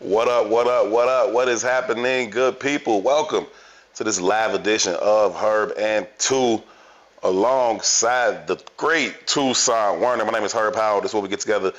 What up, what up, what up? What is happening, good people? Welcome to this live edition of Herb and Two alongside the great Tucson Werner. My name is Herb Howell. This is where we get together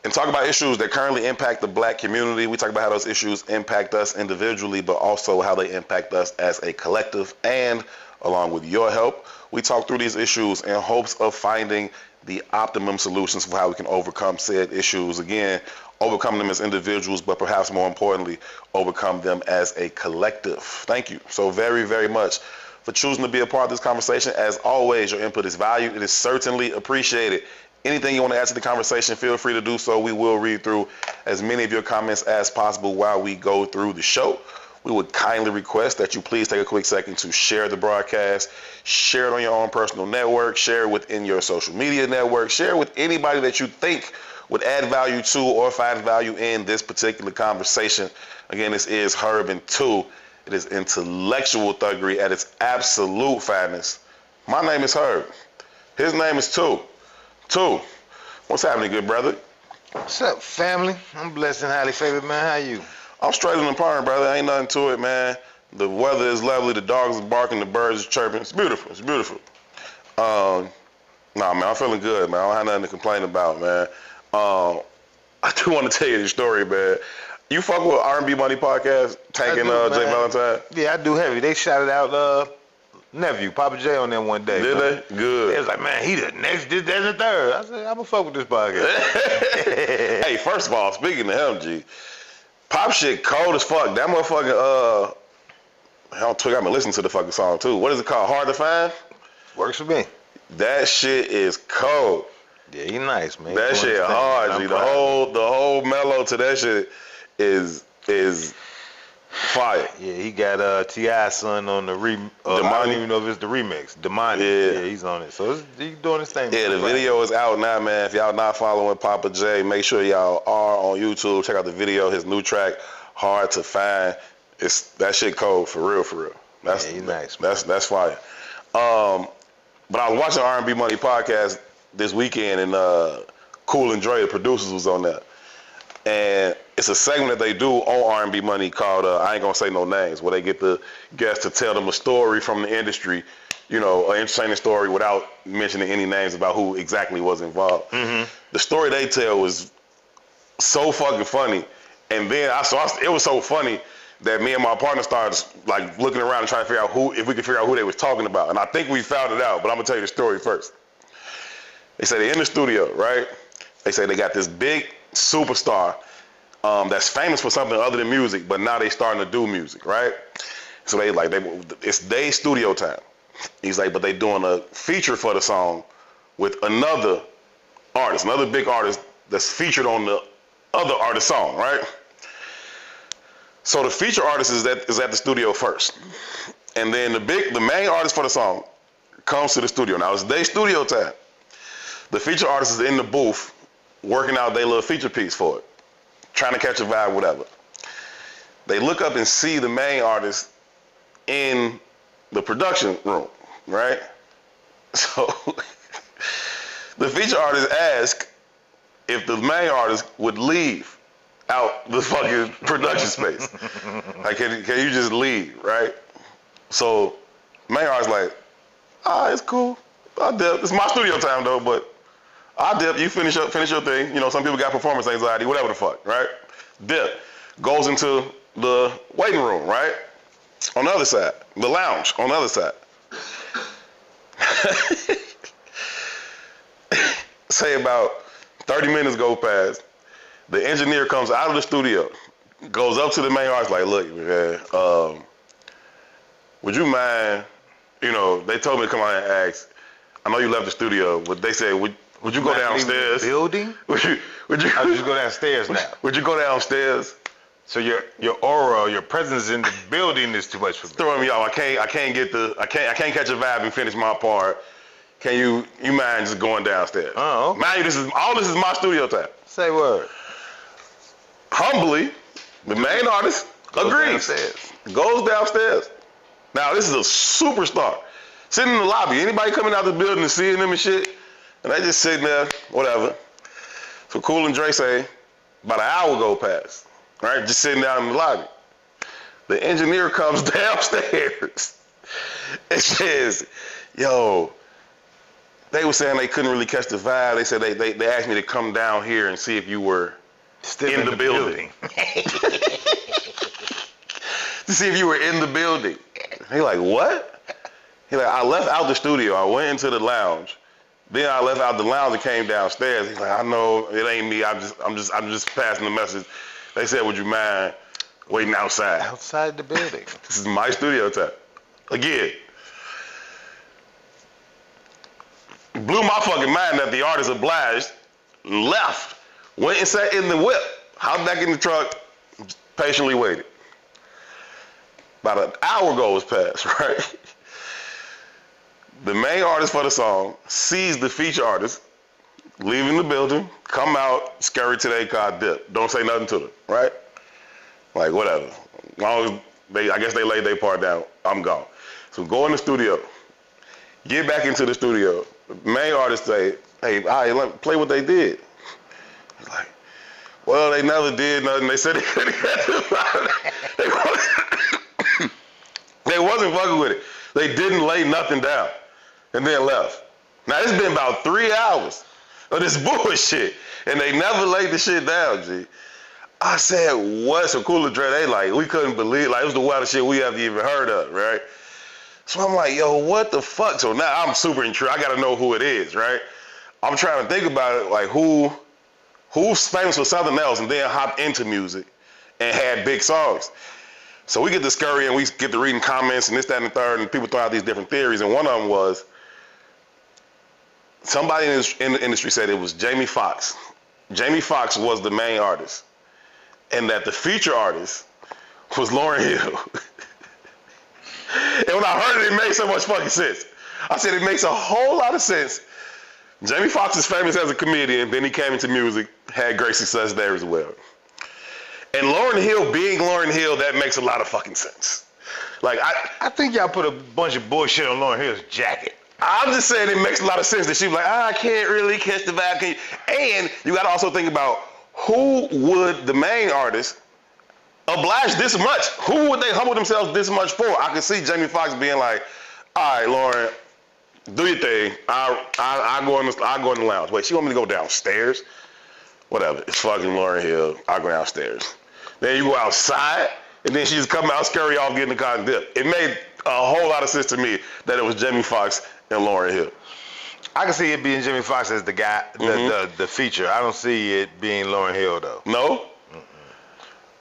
and talk about issues that currently impact the black community. We talk about how those issues impact us individually, but also how they impact us as a collective. And along with your help, we talk through these issues in hopes of finding the optimum solutions for how we can overcome said issues. Again, overcome them as individuals, but perhaps more importantly, overcome them as a collective. Thank you so very, very much for choosing to be a part of this conversation. As always, your input is valued. It is certainly appreciated. Anything you want to add to the conversation, feel free to do so. We will read through as many of your comments as possible while we go through the show. We would kindly request that you please take a quick second to share the broadcast, share it on your own personal network, share it within your social media network, share it with anybody that you think would add value to or find value in this particular conversation. Again, this is Herb and Two. It is intellectual thuggery at its absolute finest. My name is Herb. His name is Two. Two, what's happening, good brother? What's up, family? I'm blessed and highly favored, man. How you? I'm straight in the park, brother. Ain't nothing to it, man. The weather is lovely. The dogs are barking. The birds are chirping. It's beautiful. It's beautiful. Nah, man, I'm feeling good, man. I don't have nothing to complain about, man. I do want to tell you the story, man. You fuck with R&B Money Podcast, Tank and Jay Valentine? Yeah, I do heavy. They shouted out nephew, Papa J on them one day. Did man. they? Good. They was like, man, he the next, this, that, and the third. I said, I'm going to fuck with this podcast. Hey, first of all, speaking of him, G, Pop shit cold as fuck. That motherfucking, I'm gonna listen to the fucking song too. What is it called? Hard to Find? Works for me. That shit is cold. Yeah, he nice, man. That shit hard, G. The whole mellow to that shit is fire. Yeah, he got T.I.'s son on the I don't even know if it's the remix. Demani. Yeah, he's on it. So he's doing his thing. Yeah, the video is out now, man. If y'all not following Papa J, make sure y'all are on YouTube. Check out the video. His new track, Hard to Find. That shit cold for real, for real. That's he's nice, man. That's fire. But I was watching R&B Money Podcast this weekend, and Cool and Dre, the producers, was on there. And it's a segment that they do on R&B Money called I Ain't Gonna Say No Names, where they get the guests to tell them a story from the industry, you know, an entertaining story without mentioning any names about who exactly was involved. Mm-hmm. The story they tell was so fucking funny. And then it was so funny that me and my partner started like looking around and trying to figure out if we could figure out who they was talking about. And I think we found it out, but I'm gonna tell you the story first. They say they're in the studio, right? They say they got this big superstar that's famous for something other than music, but now they starting to do music, right? So it's their studio time. He's like, but they doing a feature for the song with another artist, another big artist that's featured on the other artist's song, right? So the feature artist is at the studio first, and then the main artist for the song comes to the studio. Now it's their studio time. The feature artist is in the booth working out their little feature piece for it, trying to catch a vibe, whatever. They look up and see the main artist in the production room, right? So the feature artist asks if the main artist would leave out the fucking production space. Like, can you just leave, right? So main artist like, it's cool. I'll dip. It's my studio time though, but I'll dip. You finish your thing. You know, some people got performance anxiety, whatever the fuck, right? Dip. Goes into the waiting room, right? On the other side. The lounge on the other side. Say about 30 minutes go past. The engineer comes out of the studio, goes up to the main artist like, look, man, would you mind, you know, they told me to come out and ask, I know you left the studio, but they said, would you go downstairs? Building? Would you I just go downstairs now. Would you go downstairs? So your aura, your presence in the building is too much for me. Throwing me off. I can't catch a vibe and finish my part. Can you mind just going downstairs? Oh, okay. Mind you, this is my studio time. Say word. Humbly, the main artist agrees. Goes downstairs. Now this is a superstar. Sitting in the lobby. Anybody coming out the building and seeing them and shit, and they just sitting there, whatever. So Cool and Dre say, about an hour go past. right? Just sitting down in the lobby. The engineer comes downstairs and says, yo, they were saying they couldn't really catch the vibe. They said they asked me to come down here and see if you were still in the building. To see if you were in the building. He like, what? He like, I left out the studio. I went into the lounge. Then I left out the lounge and came downstairs. He's like, I know it ain't me. I'm just passing the message. They said, would you mind waiting outside? Outside the building. This is my studio time. Again. Blew my fucking mind that the artist obliged, left, went and sat in the whip, hopped back in the truck, patiently waited. About an hour goes past, right? The main artist for the song sees the feature artist leaving the building, come out, scurry to their car, dip. Don't say nothing to them, right? Like, whatever. As long as I guess they laid their part down, I'm gone. So go in the studio, get back into the studio. The main artist say, hey, all right, let me play what they did. He's like, well, they never did nothing. They said they couldn't get the They wasn't fucking with it. They didn't lay nothing down and then left. Now, it's been about 3 hours of this bullshit, and they never laid the shit down, G. I said, what? So Cool and Dre, they like, we couldn't believe, like, it was the wildest shit we ever even heard of, right? So I'm like, yo, what the fuck? So now I'm super intrigued. I got to know who it is, right? I'm trying to think about it, like, who's famous for something else and then hopped into music and had big songs. So we get to scurry and we get to reading comments and this, that, and the third, and people throw out these different theories. And one of them was somebody in the industry said it was Jamie Foxx. Jamie Foxx was the main artist, and that the feature artist was Lauryn Hill. And when I heard it, it made so much fucking sense. I said, it makes a whole lot of sense. Jamie Foxx is famous as a comedian, then he came into music, had great success there as well. And Lauryn Hill being Lauryn Hill, that makes a lot of fucking sense. Like, I think y'all put a bunch of bullshit on Lauryn Hill's jacket. I'm just saying it makes a lot of sense that she was like, I can't really catch the vibe. And you got to also think about who would the main artist oblige this much? Who would they humble themselves this much for? I could see Jamie Foxx being like, all right, Lauren, do your thing. I go in the lounge. Wait, she want me to go downstairs? Whatever. It's fucking Lauryn Hill. I'll go downstairs. Then you go outside, and then she just come out, scurry off, get in the car and dip. It made a whole lot of sense to me that it was Jamie Foxx and Lauryn Hill. I can see it being Jamie Foxx as the guy, the feature. I don't see it being Lauryn Hill though. No?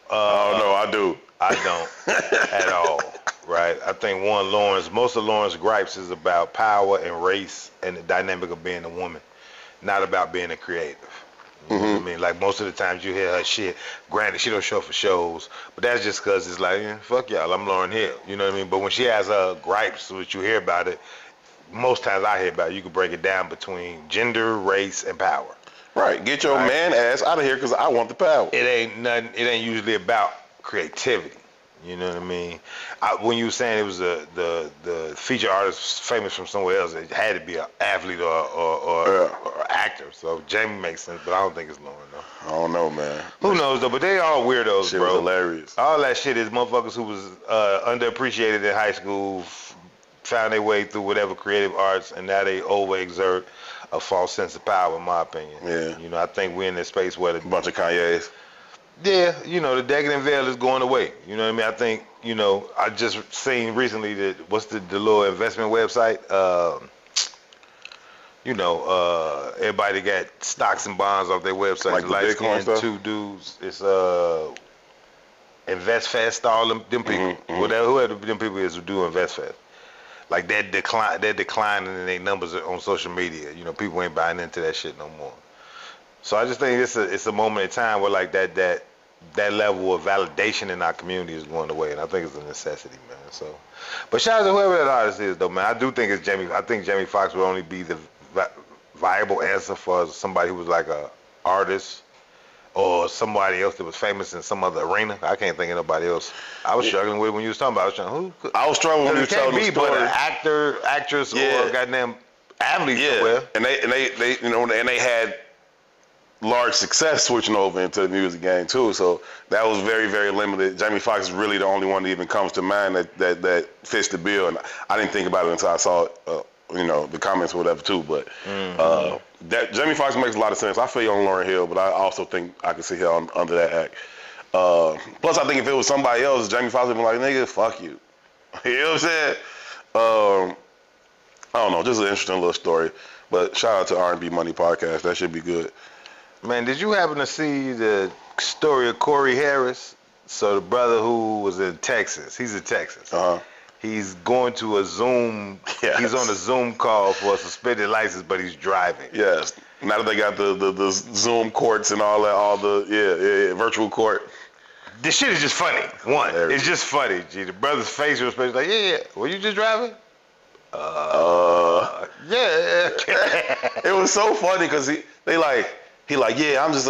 Oh no, I do. I don't at all. Right? I think most of Lauren's gripes is about power and race and the dynamic of being a woman, not about being a creative. You know what I mean? Like most of the times you hear her shit, granted she don't show up for shows, but that's just cause it's like, fuck y'all, I'm Lauryn Hill. You know what I mean? But when she has gripes, which you hear about it, most times I hear about it, you can break it down between gender, race, and power. Right. Get your man ass out of here because I want the power. It ain't nothing. It ain't usually about creativity. You know what I mean? When you were saying it was the feature artist famous from somewhere else, it had to be an athlete or actor. So Jamie makes sense, but I don't think it's Lauren though. I don't know, man. Who knows though? But they all weirdos, shit bro. Was hilarious. All that shit is motherfuckers who was underappreciated in high school, found their way through whatever creative arts, and now they overexert a false sense of power, in my opinion. Yeah. You know, I think we're in this space where a bunch of Kanye's. Yeah, you know, the decadent veil is going away. You know what I mean? I think, you know, I just seen recently that, what's the little investment website? Everybody got stocks and bonds off their website. Like the Bitcoin stuff? Two dudes. It's InvestFest, all them people. Whoever them people is who do InvestFest. Like they're declining in their numbers on social media. You know, people ain't buying into that shit no more. So I just think it's a moment in time where like that level of validation in our community is going away, and I think it's a necessity, man. So, but shout out to whoever that artist is, though, man. I do think it's Jamie. I think Jamie Foxx would only be the viable answer for somebody who was like a artist or somebody else that was famous in some other arena. I can't think of nobody else. I was struggling with when you was talking about. I was struggling when you was telling the story. But an actor, actress, or a goddamn athlete somewhere. And they, you know, and they had large success switching over into the music game too. So that was very, very limited. Jamie Foxx is really the only one that even comes to mind that fits the bill. And I didn't think about it until I saw the comments or whatever too. But that Jamie Foxx makes a lot of sense. I feel you on Lauryn Hill, but I also think I can see her under that act. Plus, I think if it was somebody else, Jamie Foxx would be like, nigga, fuck you. You know what I'm saying? I don't know, just an interesting little story. But shout out to R&B Money Podcast. That should be good. Man, did you happen to see the story of Corey Harris? So the brother who was in Texas, he's in Texas. He's going to a Zoom, he's on a Zoom call for a suspended license, but he's driving. Yes. Now that they got the Zoom courts and all that, virtual court. This shit is just funny. One, it's just funny. Gee, the brother's facial expression like, yeah. Were you just driving? Yeah. It was so funny because he like, yeah, I'm just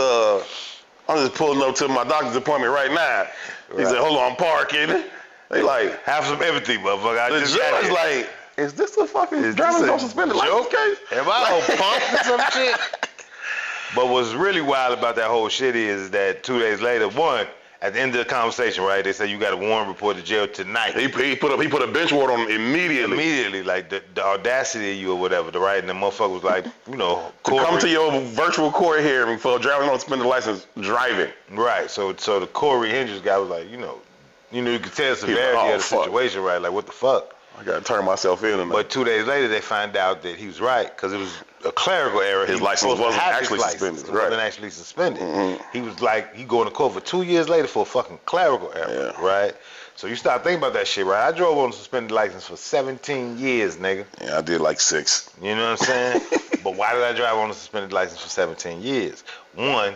pulling up to my doctor's appointment right now. He said, hold on, I'm parking. They like, have some empathy, motherfucker. The judge like, is this a fucking driving on suspended license case? Am I on pump or some shit? But what's really wild about that whole shit is that 2 days later, at the end of the conversation, right, they said you got a warrant report to jail tonight. He put a bench warrant on him immediately. Immediately, like the audacity of you or whatever, right? And the motherfucker was like, to come to your virtual court hearing for driving on suspended license, driving. Right. So the Corey Hendricks guy was like, you could tell the severity of the situation, right? Like, what the fuck? I gotta turn myself in. But 2 days later, they find out that he was right because it was a clerical error. His license wasn't actually suspended. It wasn't actually suspended. He was like, he going to court for 2 years later for a fucking clerical error, right? So you start thinking about that shit, right? I drove on a suspended license for 17 years, nigga. Yeah, I did like 6. You know what I'm saying? But why did I drive on a suspended license for 17 years? One,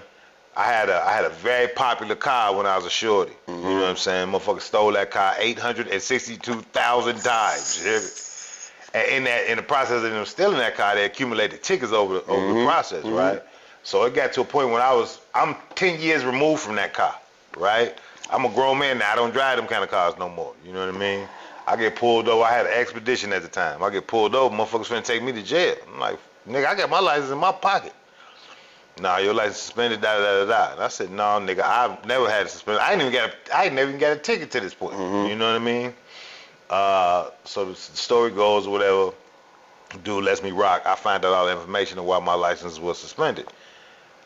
I had a very popular car when I was a shorty. You know what I'm saying? Motherfucker stole that car 862,000 times. And in the process of them stealing that car, they accumulated tickets over the process, right? So it got to a point when I'm 10 years removed from that car, right? I'm a grown man now. I don't drive them kind of cars no more. You know what I mean? I get pulled over. I had an expedition at the time. I get pulled over. Motherfuckers finna take me to jail. I'm like, nigga, I got my license in my pocket. Nah, your license suspended, da. And I said, no, nigga, I've never had it suspended. I ain't never even got a ticket to this point. You know what I mean? So the story goes, whatever, dude lets me rock. I find out all the information of why my license was suspended.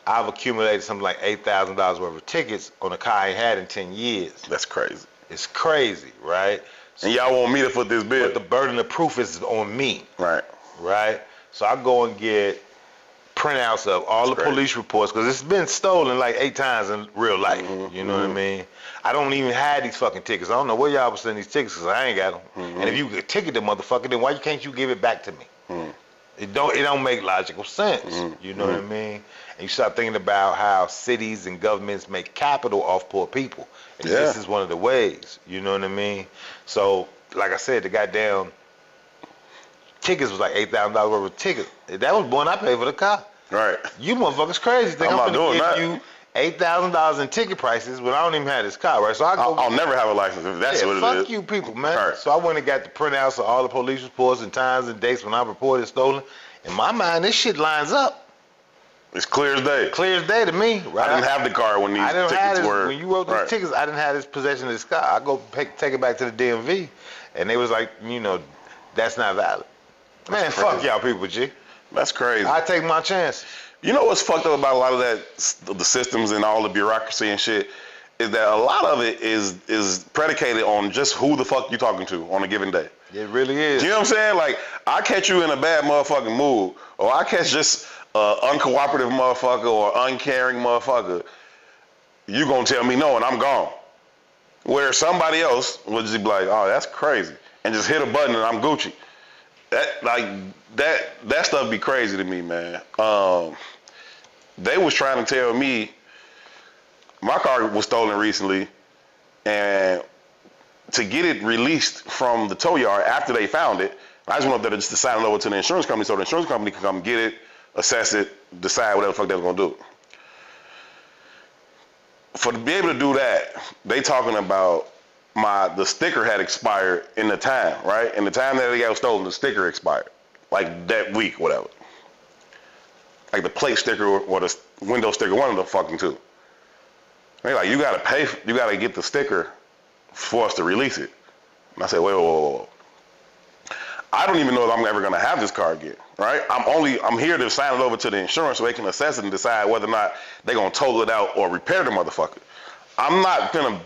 I've accumulated something like $8,000 worth of tickets on a car I ain't had in 10 years. That's crazy. It's crazy, right? So, and y'all want me to foot this bill? But the burden of proof is on me. Right. So I go and get printouts of all the police reports because it's been stolen like 8 times in real life. You know what I mean? I don't even have these fucking tickets. I don't know where y'all was sending these tickets because I ain't got them. And if you could ticket the motherfucker, then why can't you give it back to me? It don't make logical sense. You know what I mean? And you start thinking about how cities and governments make capital off poor people. And this is one of the ways. You know what I mean? So, like I said, the goddamn tickets was like $8,000 worth of tickets. That was one I paid for the car. Right. You motherfuckers crazy. Think I'm gonna give you $8,000 in ticket prices when I don't even have this car, right? So I'll never have a license if that's what it is. Fuck you people, man. Right. So I went and got the printouts of all the police reports and times and dates when I reported stolen. In my mind, this shit lines up. It's clear as day. Clear as day to me, right? I didn't have the car when these tickets were. When you wrote these tickets, I didn't have this possession of this car. I go take it back to the DMV, and they was like, that's not valid. Man, fuck y'all people, G. That's crazy. I take my chances. You know what's fucked up about a lot of that, the systems and all the bureaucracy and shit, is that a lot of it is predicated on just who the fuck you talking to on a given day. It really is. You know what I'm saying? Like, I catch you in a bad motherfucking mood, or I catch just uncooperative motherfucker or uncaring motherfucker, you gonna tell me no and I'm gone. Where somebody else would just be like, oh, that's crazy, and just hit a button and I'm Gucci. That stuff be crazy to me, man. They was trying to tell me my car was stolen recently, and to get it released from the tow yard after they found it, I just went up there just to sign it over to the insurance company so the insurance company could come get it, assess it, decide whatever the fuck they was gonna do. To be able to do that, they talking about the sticker had expired in the time, right? In the time that it got stolen, the sticker expired, like that week, whatever. like the plate sticker or the window sticker, one of the fucking two. They like, you gotta get the sticker for us to release it. And I said, whoa. I don't even know if I'm ever gonna have this car again, right? I'm here to sign it over to the insurance so they can assess it and decide whether or not they're gonna total it out or repair the motherfucker. I'm not gonna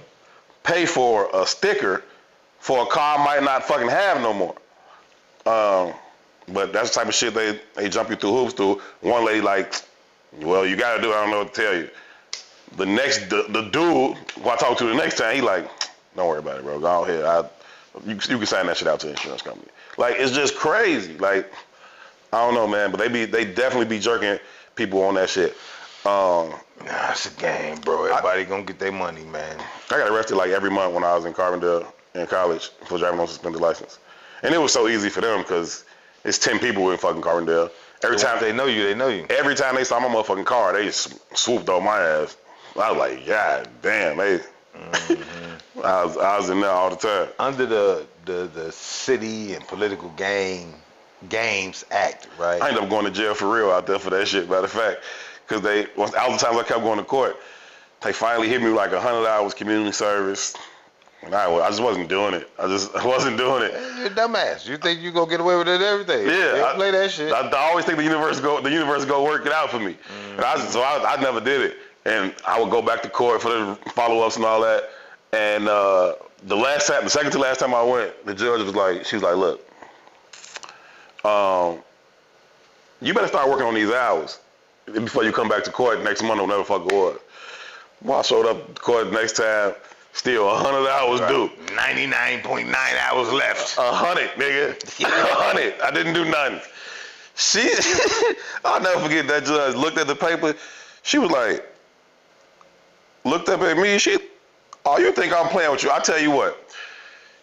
pay for a sticker for a car I might not fucking have no more. But that's the type of shit they jump you through hoops through. One lady like, well, you gotta do it, I don't know what to tell you. The dude who I talked to the next time, he like, don't worry about it, bro. Go ahead. You can sign that shit out to the insurance company. Like, it's just crazy. Like, I don't know, man, but they definitely be jerking people on that shit. It's a game, bro. Everybody gonna get their money, man. I got arrested like every month when I was in Carbondale in college for driving on suspended license. And it was so easy for them because it's 10 people in fucking Carbondale. Every time they know you. Every time they saw my motherfucking car, they just swooped on my ass. I was like, God damn, they. Mm-hmm. I was in there all the time. Under the City and Political Games Act, right? I ended up going to jail for real out there for that shit, matter of fact. Because all the times I kept going to court, they finally hit me with like 100 hours community service. And I just wasn't doing it. I wasn't doing it. You're a dumbass. You think you gonna get away with it and everything? Yeah. Play that shit. I always think the universe go work it out for me. Mm-hmm. And I never did it. And I would go back to court for the follow-ups and all that. And the second to last time I went, the judge was like, she was like, look, you better start working on these hours before you come back to court next month or whatever the fuck it was. Well, I showed up to court next time, still 100 hours due. 99.9 hours left. 100, nigga. 100. I didn't do nothing. I'll never forget that judge looked at the paper. She was like, looked up at me. Oh, you think I'm playing with you? I tell you what.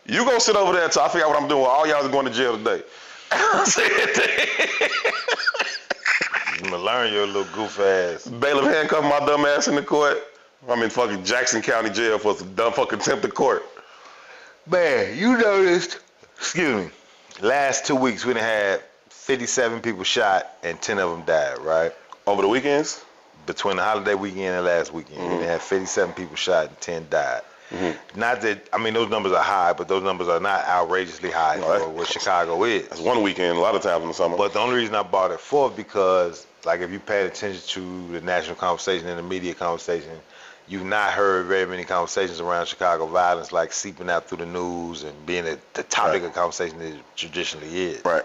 You go sit over there until I figure out what I'm doing. All y'all is going to jail today. You gonna learn your little goof ass. Bailiff handcuffed my dumb ass in the court. I'm in fucking Jackson County Jail for some dumb fucking contempt of court. Man, you noticed, excuse me, last 2 weeks we done had 57 people shot and 10 of them died, right? Over the weekends? Between the holiday weekend and last weekend. Mm-hmm. We had 57 people shot and 10 died. Mm-hmm. Not that, I mean, those numbers are high, but those numbers are not outrageously high for what Chicago is. That's one weekend a lot of times in the summer. But the only reason I brought it forth because, like, if you paid attention to the national conversation and the media conversation, you've not heard very many conversations around Chicago violence, like seeping out through the news and being the topic of conversation that it traditionally is. Right.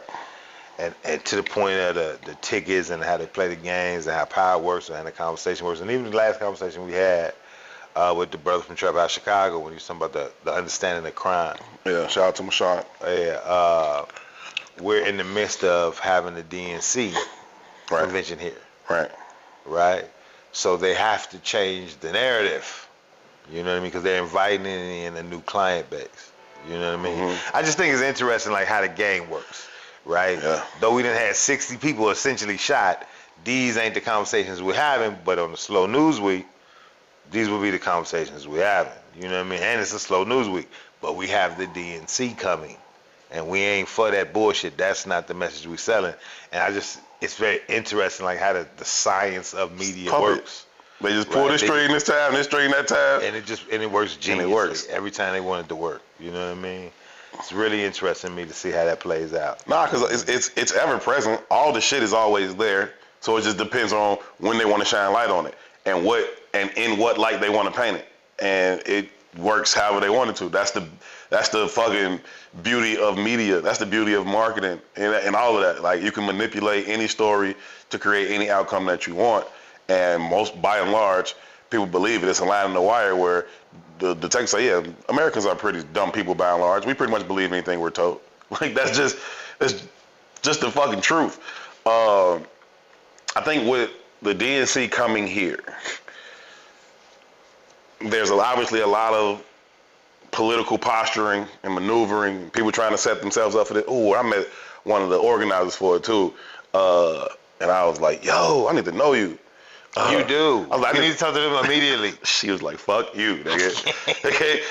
And to the point of the tickets and how they play the games and how power works and how the conversation works. And even the last conversation we had with the brother from Trap House Chicago when he was talking about the understanding of crime. Yeah, shout out to Mashad. Yeah, we're in the midst of having the DNC convention here. Right. So they have to change the narrative. You know what I mean? Because they're inviting in a new client base. You know what I mean? Mm-hmm. I just think it's interesting, like, how the game works. Right? Yeah. Though we done had 60 people essentially shot, these ain't the conversations we're having, but on the slow news week, these will be the conversations we're having. You know what I mean? And it's a slow news week, but we have the DNC coming, and we ain't for that bullshit. That's not the message we're selling. And it's very interesting, like, how the science of media works. They just pull this string this time, this string that time. And it works geniusly. And it works. Every time they want it to work. You know what I mean? It's really interesting to me to see how that plays out. Nah, because it's ever present. All the shit is always there. So it just depends on when they want to shine light on it and in what light they want to paint it. And it works however they want it to. That's the fucking beauty of media. That's the beauty of marketing and all of that. Like, you can manipulate any story to create any outcome that you want. And by and large, people believe it. It's a line in the wire where the text say, yeah, Americans are pretty dumb people by and large. We pretty much believe anything we're told. Like, that's just the fucking truth. I think with the DNC coming here, there's obviously a lot of political posturing and maneuvering, people trying to set themselves up for it. Oh, I met one of the organizers for it too. And I was like, yo, I need to know you. You do. I was like, you need to talk to them immediately. She was like, "Fuck you, nigga." Okay,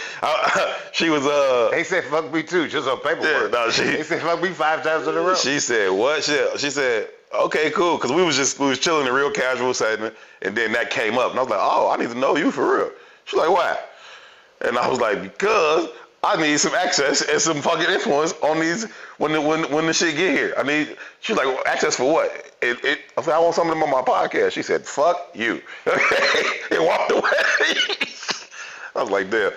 she was They said fuck me too, just on paperwork. Yeah, no, they said fuck me 5 times in a row. She said what? She said, "Okay, cool," because we was chilling in a real casual setting, and then that came up, and I was like, "Oh, I need to know you for real." She's like, "Why?" And I was like, "Because I need some access and some fucking influence on these when the shit get here. I need." She's like, well, "Access for what?" I said, "I want some of them on my podcast." She said, "Fuck you," and walked away. I was like, "Damn."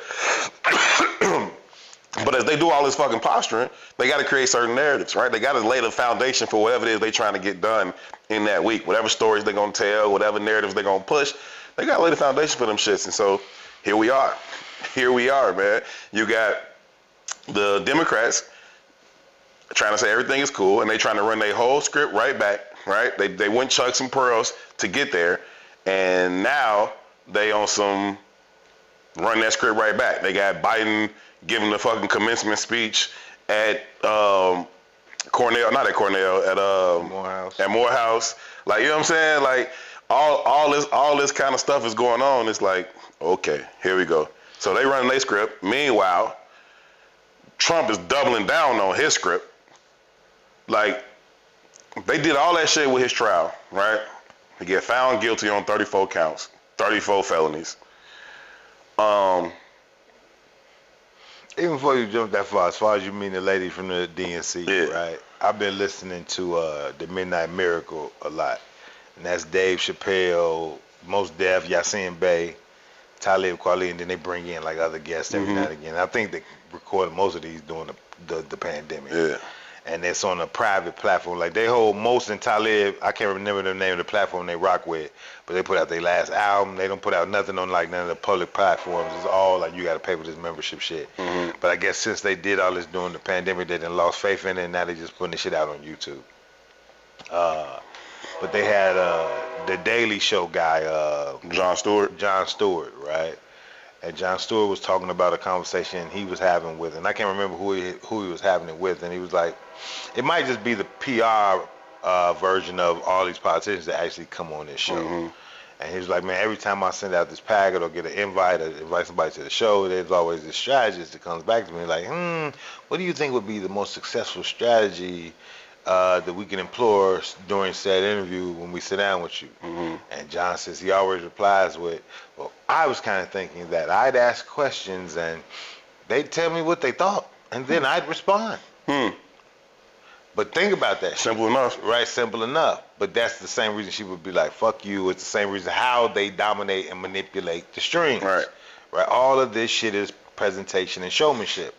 But as they do all this fucking posturing, they got to create certain narratives, right? They got to lay the foundation for whatever it is they trying to get done in that week. Whatever stories they're going to tell, whatever narratives they're going to push, they got to lay the foundation for them shits. And so here we are. Here we are, man. You got the Democrats trying to say everything is cool, and they trying to run their whole script right back, right? They went chucks and pearls to get there, and now they on some run that script right back. They got Biden giving the fucking commencement speech at Cornell, not at Cornell, at Morehouse. At Morehouse. Like, you know what I'm saying? Like all this kind of stuff is going on. It's like, okay, here we go. So they run their script. Meanwhile, Trump is doubling down on his script. Like, they did all that shit with his trial, right? He get found guilty on 34 counts, 34 felonies. Even before you jump that far, as far as you mean the lady from the DNC, Yeah. right? I've been listening to the Midnight Miracle a lot, and that's Dave Chappelle, Mos Def, Yasin Bey, Talib Kweli, and then they bring in like other guests every now and again. I think they recorded most of these during the pandemic. Yeah. And it's on a private platform. Like they hold Mos and Talib, I can't remember the name of the platform they rock with, but they put out their last album. They don't put out nothing on like none of the public platforms. It's all like you got to pay for this membership shit. But I guess since they did all this during the pandemic, they done lost faith in it, and now they just putting the shit out on YouTube. But they had the Daily Show guy, Jon Stewart, right? And Jon Stewart was talking about a conversation he was having with, and I can't remember who he was having it with, and he was like, it might just be the PR version of all these politicians that actually come on this show. And he was like, man, every time I send out this packet or get an invite or invite somebody to the show, there's always this strategist that comes back to me like, what do you think would be the most successful strategy that we can employ during said interview when we sit down with you? And John says he always replies with, well, I was kind of thinking that I'd ask questions and they'd tell me what they thought, and then I'd respond. But think about that. Simple enough. Right, simple enough. But that's the same reason she would be like, fuck you. It's the same reason how they dominate and manipulate the streams. Right. All of this shit is presentation and showmanship.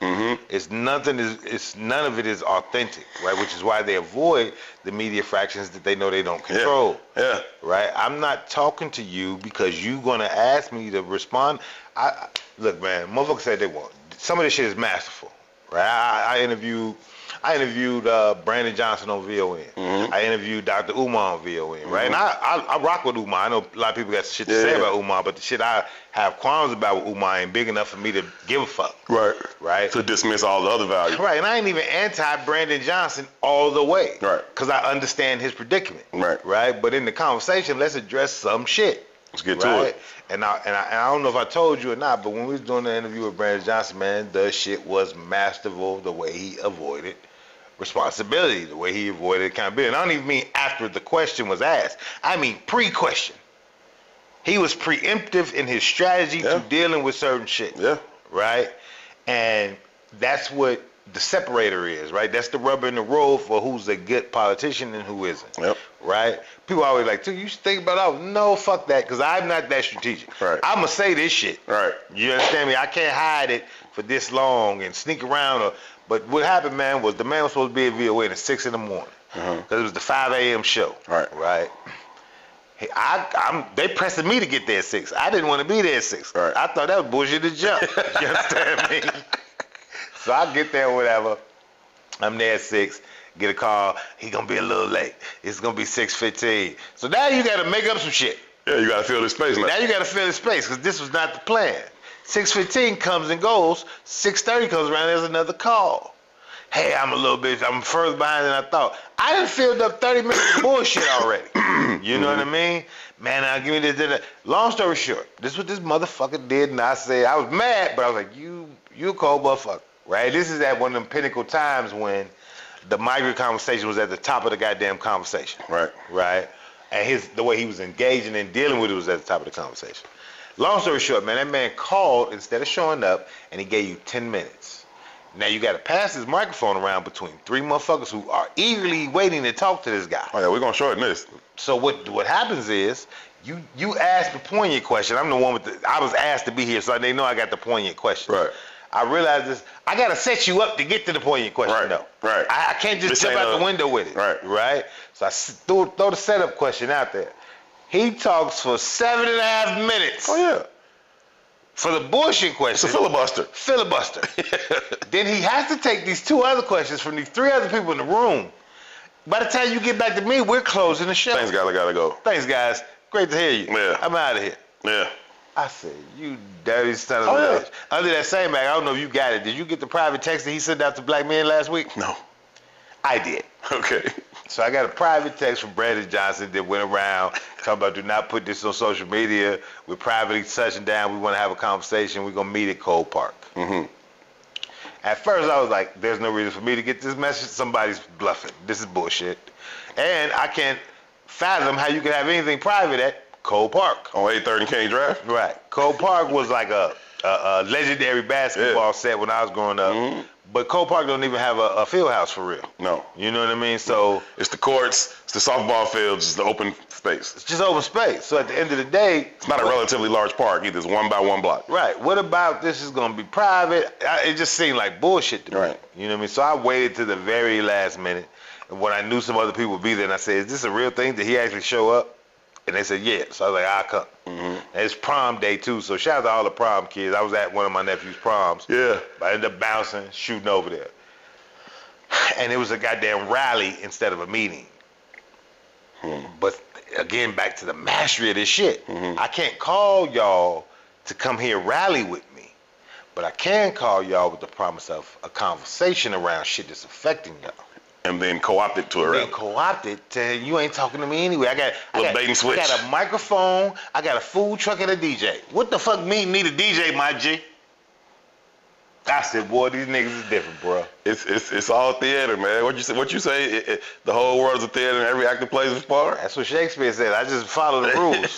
It's none of it is authentic, right? Which is why they avoid the media fractions that they know they don't control. Yeah. Right? I'm not talking to you because you're gonna ask me to respond. Look, man, motherfuckers said they want. Some of this shit is masterful. Right? I interviewed Brandon Johnson on VON. I interviewed Dr. Umar on VON, right? And I rock with Umar. I know a lot of people got shit to say about Umar, but the shit I have qualms about with Umar ain't big enough for me to give a fuck. Right? To dismiss all the other value. Right, and I ain't even anti-Brandon Johnson all the way. Right. Because I understand his predicament. Right. But in the conversation, let's address some shit. Let's get to it. And I don't know if I told you or not, but when we was doing the interview with Brandon Johnson, man, the shit was masterful the way he avoided responsibility, the way he avoided accountability. And I don't even mean after the question was asked. I mean pre-question. He was preemptive in his strategy to dealing with certain shit. Right? And that's what the separator is, right? That's the rubber in the road for who's a good politician and who isn't. Right? People always like, you should think about that. No, fuck that, because I'm not that strategic. Right. I'm going to say this shit. Right. You understand me? I can't hide it for this long and sneak around. But what happened, man, was the man was supposed to be at VOA at 6 in the morning. Because it was the 5 a.m. show. Right? Hey, they pressing me to get there at 6. I didn't want to be there at 6. I thought that was bullshit to jump. You understand me? So I get there, whatever. I'm there at 6. Get a call. He gonna be a little late. It's gonna be 6:15. So now you gotta make up some shit. Yeah, you gotta fill the space now. Now you gotta fill the space because this was not the plan. 6:15 comes and goes. 6:30 comes around. There's another call. hey, I'm further behind than I thought. I done filled up 30 minutes of bullshit already. You know what I mean? Man, now give me this. Long story short, this is what this motherfucker did, and I said, I was mad, but I was like, you a cold motherfucker, right? This is at one of them pinnacle times when the migrant conversation was at the top of the goddamn conversation. Right? And the way he was engaging and dealing with it was at the top of the conversation. Long story short, man, that man called instead of showing up, and he gave you 10 minutes. Now you got to pass this microphone around between 3 motherfuckers who are eagerly waiting to talk to this guy. Oh yeah, we're gonna shorten this. So what happens is you ask the poignant question. I'm the one I was asked to be here, so they know I got the poignant question. Right. I realized this. I gotta set you up to get to the poignant question, though. Right. I can't just jump out the window with it. Right. So I throw the setup question out there. He talks for 7.5 minutes. Oh yeah. For the bullshit question. It's a filibuster. Then he has to take these 2 other questions from these 3 other people in the room. By the time you get back to me, we're closing the show. Thanks, guys. I gotta go. Thanks, guys. Great to hear you. Yeah. I'm out of here. Yeah. I said, you dirty son of a bitch. Under that same bag, I don't know if you got it. Did you get the private text that he sent out to black men last week? No. I did. Okay. So I got a private text from Brandon Johnson that went around talking about do not put this on social media. We're privately touching down. We want to have a conversation. We're going to meet at Cole Park. Mm-hmm. At first I was like, there's no reason for me to get this message. Somebody's bluffing. This is bullshit. And I can't fathom how you can have anything private at Cole Park. On 830 King Drive? Right. Cole Park was like a legendary basketball set when I was growing up. Mm-hmm. But Cole Park don't even have a field house for real. No. You know what I mean? So it's the courts, it's the softball fields, it's the open space. It's just open space. So at the end of the day, it's not a relatively large park either. It's 1 by 1 block. Right. What about this is going to be private? It just seemed like bullshit to me. Right. You know what I mean? So I waited to the very last minute. And when I knew some other people would be there, and I said, is this a real thing? Did he actually show up? And they said, yeah. So I was like, I'll come. Mm-hmm. And it's prom day, too. So shout out to all the prom kids. I was at one of my nephew's proms. Yeah. I ended up bouncing, shooting over there. And it was a goddamn rally instead of a meeting. But again, back to the mastery of this shit. Mm-hmm. I can't call y'all to come here rally with me. But I can call y'all with the promise of a conversation around shit that's affecting y'all. And then co-opt it to a rally. Then co-opt it to you ain't talking to me anyway. I got bait and switch. I got a microphone, I got a food truck and a DJ. What the fuck me need a DJ, my G? I said, boy, these niggas is different, bro. It's all theater, man. What you say? The whole world's a theater and every actor plays his part? That's what Shakespeare said. I just follow the rules.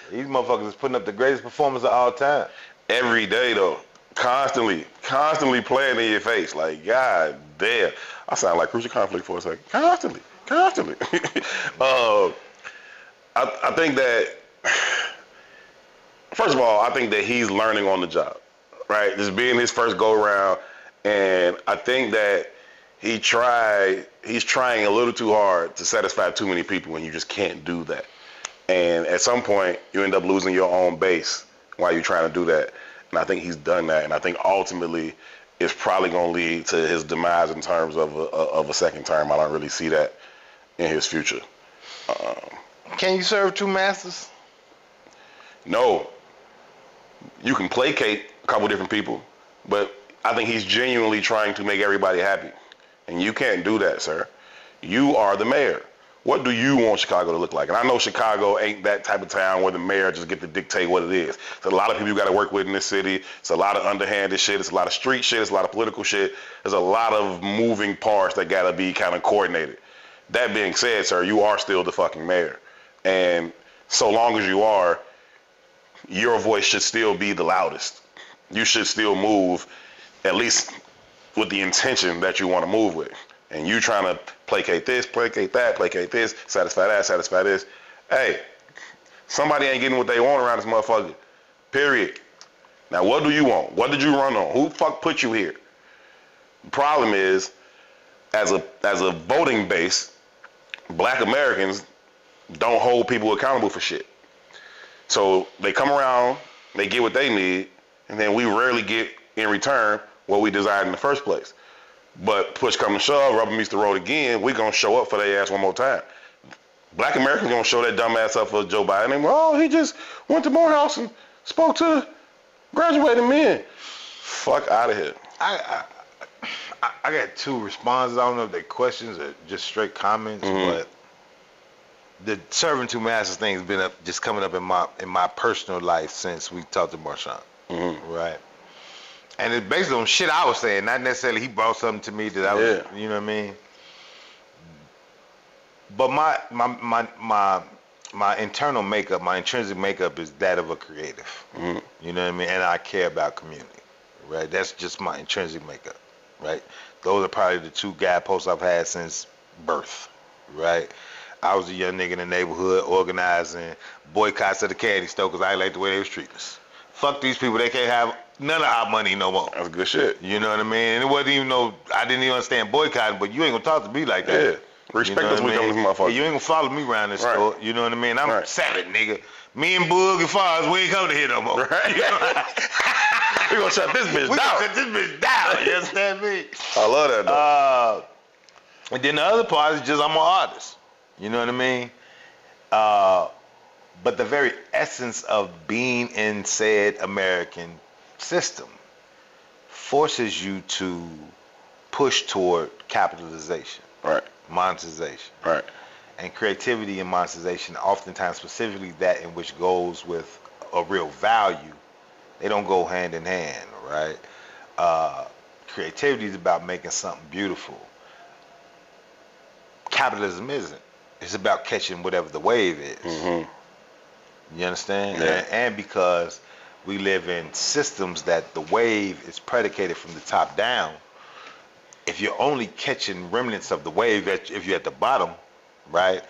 These motherfuckers is putting up the greatest performance of all time. Every day, though. Constantly playing in your face. Like, God damn. I sound like Crucial Conflict for a second. Constantly. I think that, first of all, I think that he's learning on the job, right? This being his first go-around, and I think that he's trying a little too hard to satisfy too many people, and you just can't do that. And at some point, you end up losing your own base while you're trying to do that. And I think he's done that, and I think ultimately it's probably going to lead to his demise in terms of a second term. I don't really see that in his future. Can you serve 2 masters? No. You can placate a couple different people, but I think he's genuinely trying to make everybody happy. And you can't do that, sir. You are the mayor. What do you want Chicago to look like? And I know Chicago ain't that type of town where the mayor just get to dictate what it is. There's a lot of people you got to work with in this city. It's a lot of underhanded shit. It's a lot of street shit. It's a lot of political shit. There's a lot of moving parts that got to be kind of coordinated. That being said, sir, you are still the fucking mayor. And so long as you are, your voice should still be the loudest. You should still move, at least with the intention that you want to move with. And you trying to placate this, placate that, placate this, satisfy that, satisfy this. Hey, somebody ain't getting what they want around this motherfucker. Period. Now, what do you want? What did you run on? Who the fuck put you here? The problem is, as a voting base, black Americans don't hold people accountable for shit. So they come around, they get what they need, and then we rarely get in return what we desired in the first place. But push come to shove, rubber meets the road again, we gonna show up for their ass one more time. Black Americans gonna show that dumb ass up for Joe Biden. And, oh, he just went to Morehouse and spoke to graduating men. Fuck out of here. I got two responses. I don't know if they're questions or just straight comments, but the serving two masters thing has been just coming up in my personal life since we talked to Marshawn, right? And it's based on shit I was saying, not necessarily he brought something to me that I was, you know what I mean? But my internal makeup, my intrinsic makeup is that of a creative. You know what I mean? And I care about community, right? That's just my intrinsic makeup, right? Those are probably the two guideposts I've had since birth, right? I was a young nigga in the neighborhood organizing boycotts of the candy store because I like the way they was treating us. Fuck these people, they can't have none of our money no more. That's good shit. You know what I mean? And it wasn't even I didn't even understand boycotting, but you ain't gonna talk to me like that. Yeah. Respect us, we come to this motherfucker. Yeah, you ain't gonna follow me around this store. You know what I mean? I'm savage, nigga. Me and Boog and Foz, we ain't coming to here no more. Right. We gonna shut this bitch down. We gonna shut this bitch down. You understand me? I love that though. And then the other part is just I'm an artist. You know what I mean? But the very essence of being in said American system forces you to push toward capitalization. Right. Monetization. Right. And creativity and monetization, oftentimes specifically that in which goes with a real value, they don't go hand in hand, right? Creativity is about making something beautiful. Capitalism isn't. It's about catching whatever the wave is. You understand? Yeah. And because we live in systems that the wave is predicated from the top down, if you're only catching remnants of the wave, if you're at the bottom, right,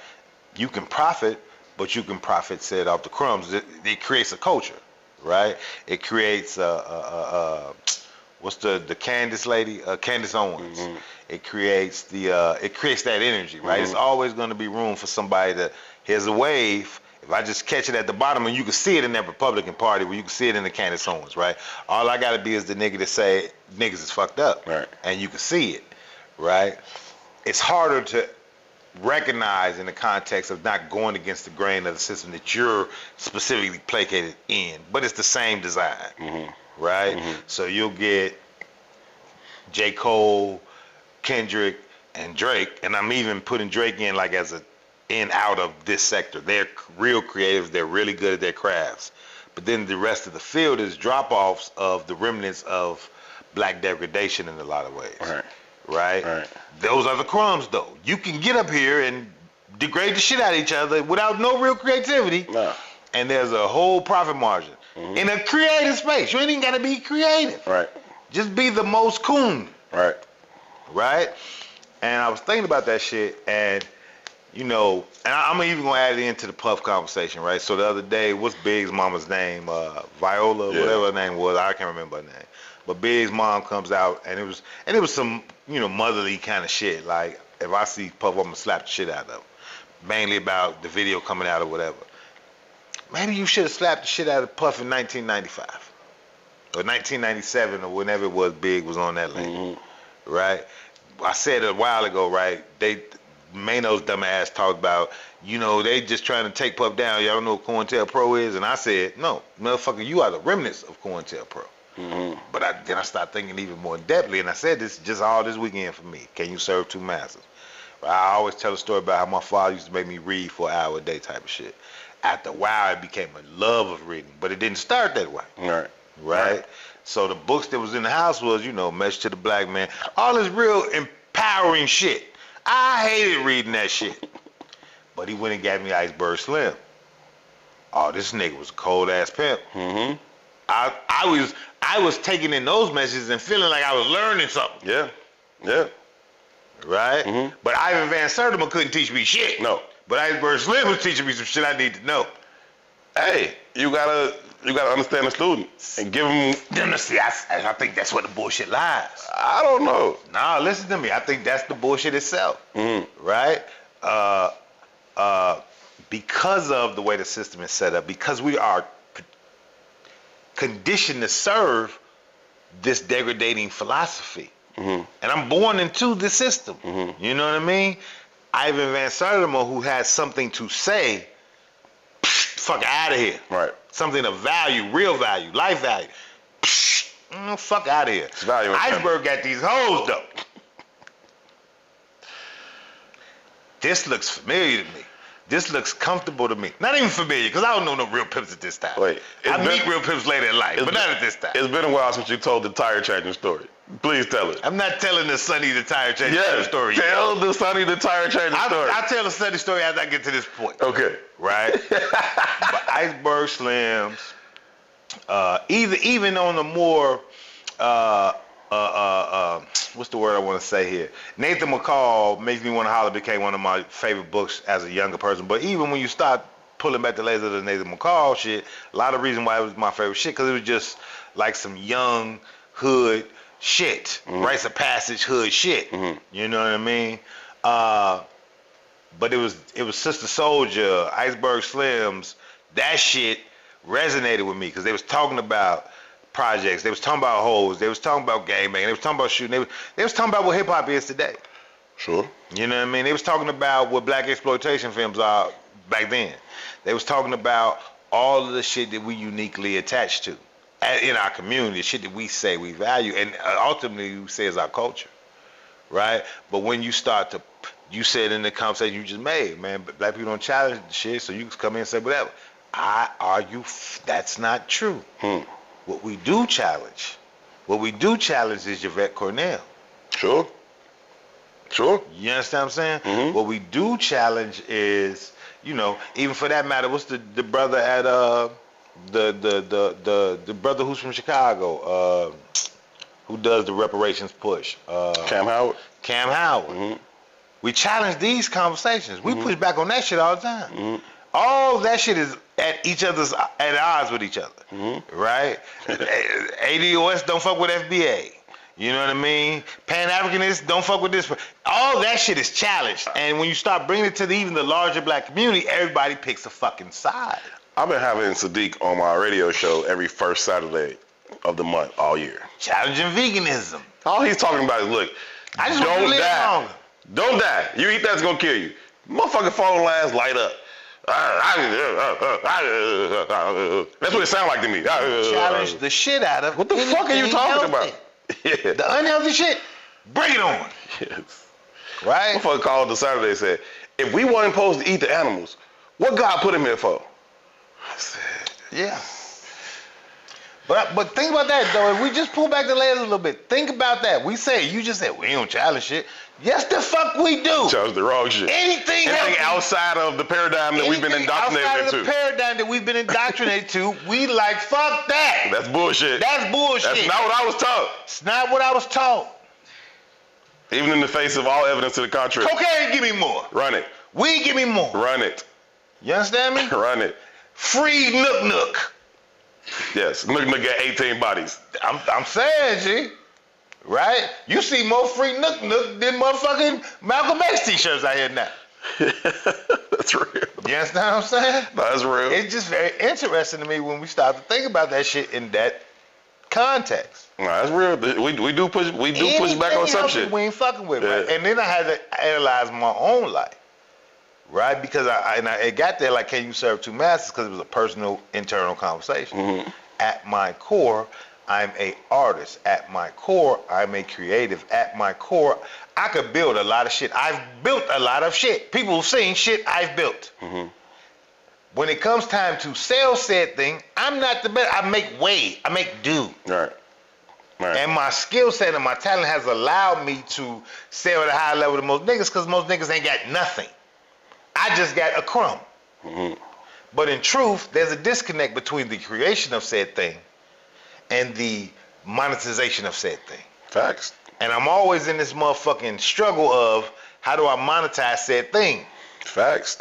you can profit, but you can profit, said, off the crumbs. It creates a culture, right? It creates what's the Candace lady? Candace Owens. It creates that energy, right? It's always going to be room for somebody to. Here's a wave. If I just catch it at the bottom, and you can see it in that Republican Party, where you can see it in the Candace Owens, right? All I gotta be is the nigga to say niggas is fucked up, right? And you can see it, right? It's harder to recognize in the context of not going against the grain of the system that you're specifically placated in, but it's the same design, right? So you'll get J. Cole, Kendrick, and Drake, and I'm even putting Drake in like as a in out of this sector. They're real creatives. They're really good at their crafts. But then the rest of the field is drop-offs of the remnants of black degradation in a lot of ways. Right? Those are the crumbs, though. You can get up here and degrade the shit out of each other without no real creativity. And there's a whole profit margin. In a creative space. You ain't even got to be creative. Just be the most coon. Right? And I was thinking about that shit, and you know, and I'm even gonna add it into the Puff conversation, right? So the other day, what's Big's mama's name? Viola, whatever her name was, I can't remember her name. But Big's mom comes out, and it was some, you know, motherly kind of shit. Like, if I see Puff, I'm gonna slap the shit out of him. Mainly about the video coming out or whatever. Maybe you should have slapped the shit out of Puff in 1995 or 1997 or whenever it was Big was on that lane, right? I said it a while ago, right? Mano's dumb ass talked about, you know, they just trying to take Puff down. Y'all don't know what COINTELPRO is? And I said, no, motherfucker, you are the remnants of COINTELPRO. But then I started thinking even more depthly, and I said this just all this weekend for me. Can you serve two masters? I always tell a story about how my father used to make me read for an hour a day type of shit. After a while, it became a love of reading, but it didn't start that way. Right? So the books that was in the house was, you know, Message to the Black Man, all this real empowering shit. I hated reading that shit. But he went and got me Iceberg Slim. Oh, this nigga was a cold ass pimp. I was taking in those messages and feeling like I was learning something. Right? But Ivan Van Sertima couldn't teach me shit. No. But Iceberg Slim was teaching me some shit I need to know. Hey, you gotta understand the student and give them. See, I think that's where the bullshit lies. I don't know. Nah, listen to me. I think that's the bullshit itself. Right? Because of the way the system is set up, because we are conditioned to serve this degrading philosophy. And I'm born into this system. You know what I mean? Ivan Van Sertima, who has something to say, fuck out of here. Something of value, real value, life value. Fuck out of here. Iceberg got these hoes though. this looks familiar to me. This looks comfortable to me. Not even familiar, because I don't know no real pimps at this time. Wait, I meet real pimps later in life, but not at this time. It's been a while since you told the tire changing story. Please tell it. I'm not telling the Sonny the tire changing story. Tell the Sonny the tire changing story. I'll tell the Sonny story after I get to this point. Okay. Right? But Iceberg Slims, even on the more, what's the word I want to say here? Nathan McCall Makes Me Want to Holler became one of my favorite books as a younger person. But even when you start pulling back the layers of the Nathan McCall shit, a lot of reason why it was my favorite shit, because it was just like some young hood shit, rites of passage hood shit. You know what I mean? But it was Sister Soldier, Iceberg Slims. That shit resonated with me because they was talking about projects, they was talking about hoes, they was talking about gangbanging, they was talking about shooting, they was talking about what hip hop is today. Sure. You know what I mean? They was talking about what black exploitation films are back then. They was talking about all of the shit that we uniquely attach to in our community, shit that we say we value, and ultimately we say is our culture, right? But when you start to, you said in the conversation you just made, man, but black people don't challenge the shit, so you can come in and say whatever. I argue that's not true. What we do challenge is Yvette Cornell. Sure. You understand what I'm saying? What we do challenge is, you know, even for that matter, what's the brother at the brother who's from Chicago, who does the reparations push? Cam Howard. Cam Howard. We challenge these conversations. We push back on that shit all the time. All that shit is at odds with each other, right? ADOS don't fuck with FBA. You know what I mean? Pan-Africanists don't fuck with this. All that shit is challenged. And when you start bringing it to even the larger black community, everybody picks a fucking side. I've been having Sadiq on my radio show every first Saturday of the month all year. Challenging veganism. All he's talking about is, look, I just want to live longer. Don't die. You eat that's gonna kill you. Motherfucking phone lines light up. That's what it sounds like to me. Challenge the shit out of. What the fuck are you talking about? Yeah. The unhealthy shit, bring it on. Yes. Right? Motherfucker called the Saturday and said, if we weren't supposed to eat the animals, what God put him here for? I said, yeah. But think about that though. If we just pull back the layers a little bit, think about that. You just said we don't challenge shit. Yes, the fuck we do. Challenge the wrong shit. Anything outside of the paradigm that we've been indoctrinated outside into. Of the paradigm that we've been indoctrinated to, we like fuck that. That's bullshit. That's bullshit. That's not what I was taught. It's not what I was taught. Even in the face of all evidence to the contrary. Cocaine, give me more. Run it. Weed, give me more. Run it. You understand me? Run it. Free Nook. Yes, Nook got 18 bodies. I'm saying, G. Right? You see more free Nook than motherfucking Malcolm X t-shirts out here now. That's real. You understand what I'm saying? No, that's real. It's just very interesting to me when we start to think about that shit in that context. No, that's real. We do push back on some shit. We ain't fucking with, right? And then I had to analyze my own life, right? Because it got there like, can you serve two masters? Because it was a personal, internal conversation. At my core, I'm a artist. At my core, I'm a creative. At my core, I could build a lot of shit. I've built a lot of shit. People have seen shit I've built. When it comes time to sell said thing, I'm not the best. I make way. I make do. Right. And my skill set and my talent has allowed me to sell at a high level to most niggas because most niggas ain't got nothing. I just got a crumb. But in truth, there's a disconnect between the creation of said thing and the monetization of said thing. Facts. And I'm always in this motherfucking struggle of how do I monetize said thing? Facts.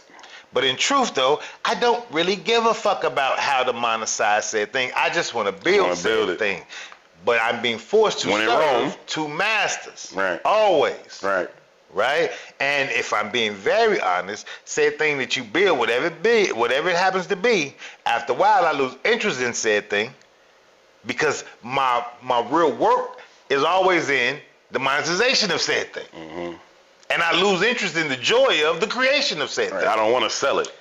But in truth, though, I don't really give a fuck about how to monetize said thing. I just want to build said thing. But I'm being forced to serve two masters. Right. Always. Right. Right? And if I'm being very honest, said thing that you build, whatever it happens to be, after a while I lose interest in said thing because my real work is always in the monetization of said thing. And I lose interest in the joy of the creation of said thing. I don't want to sell it.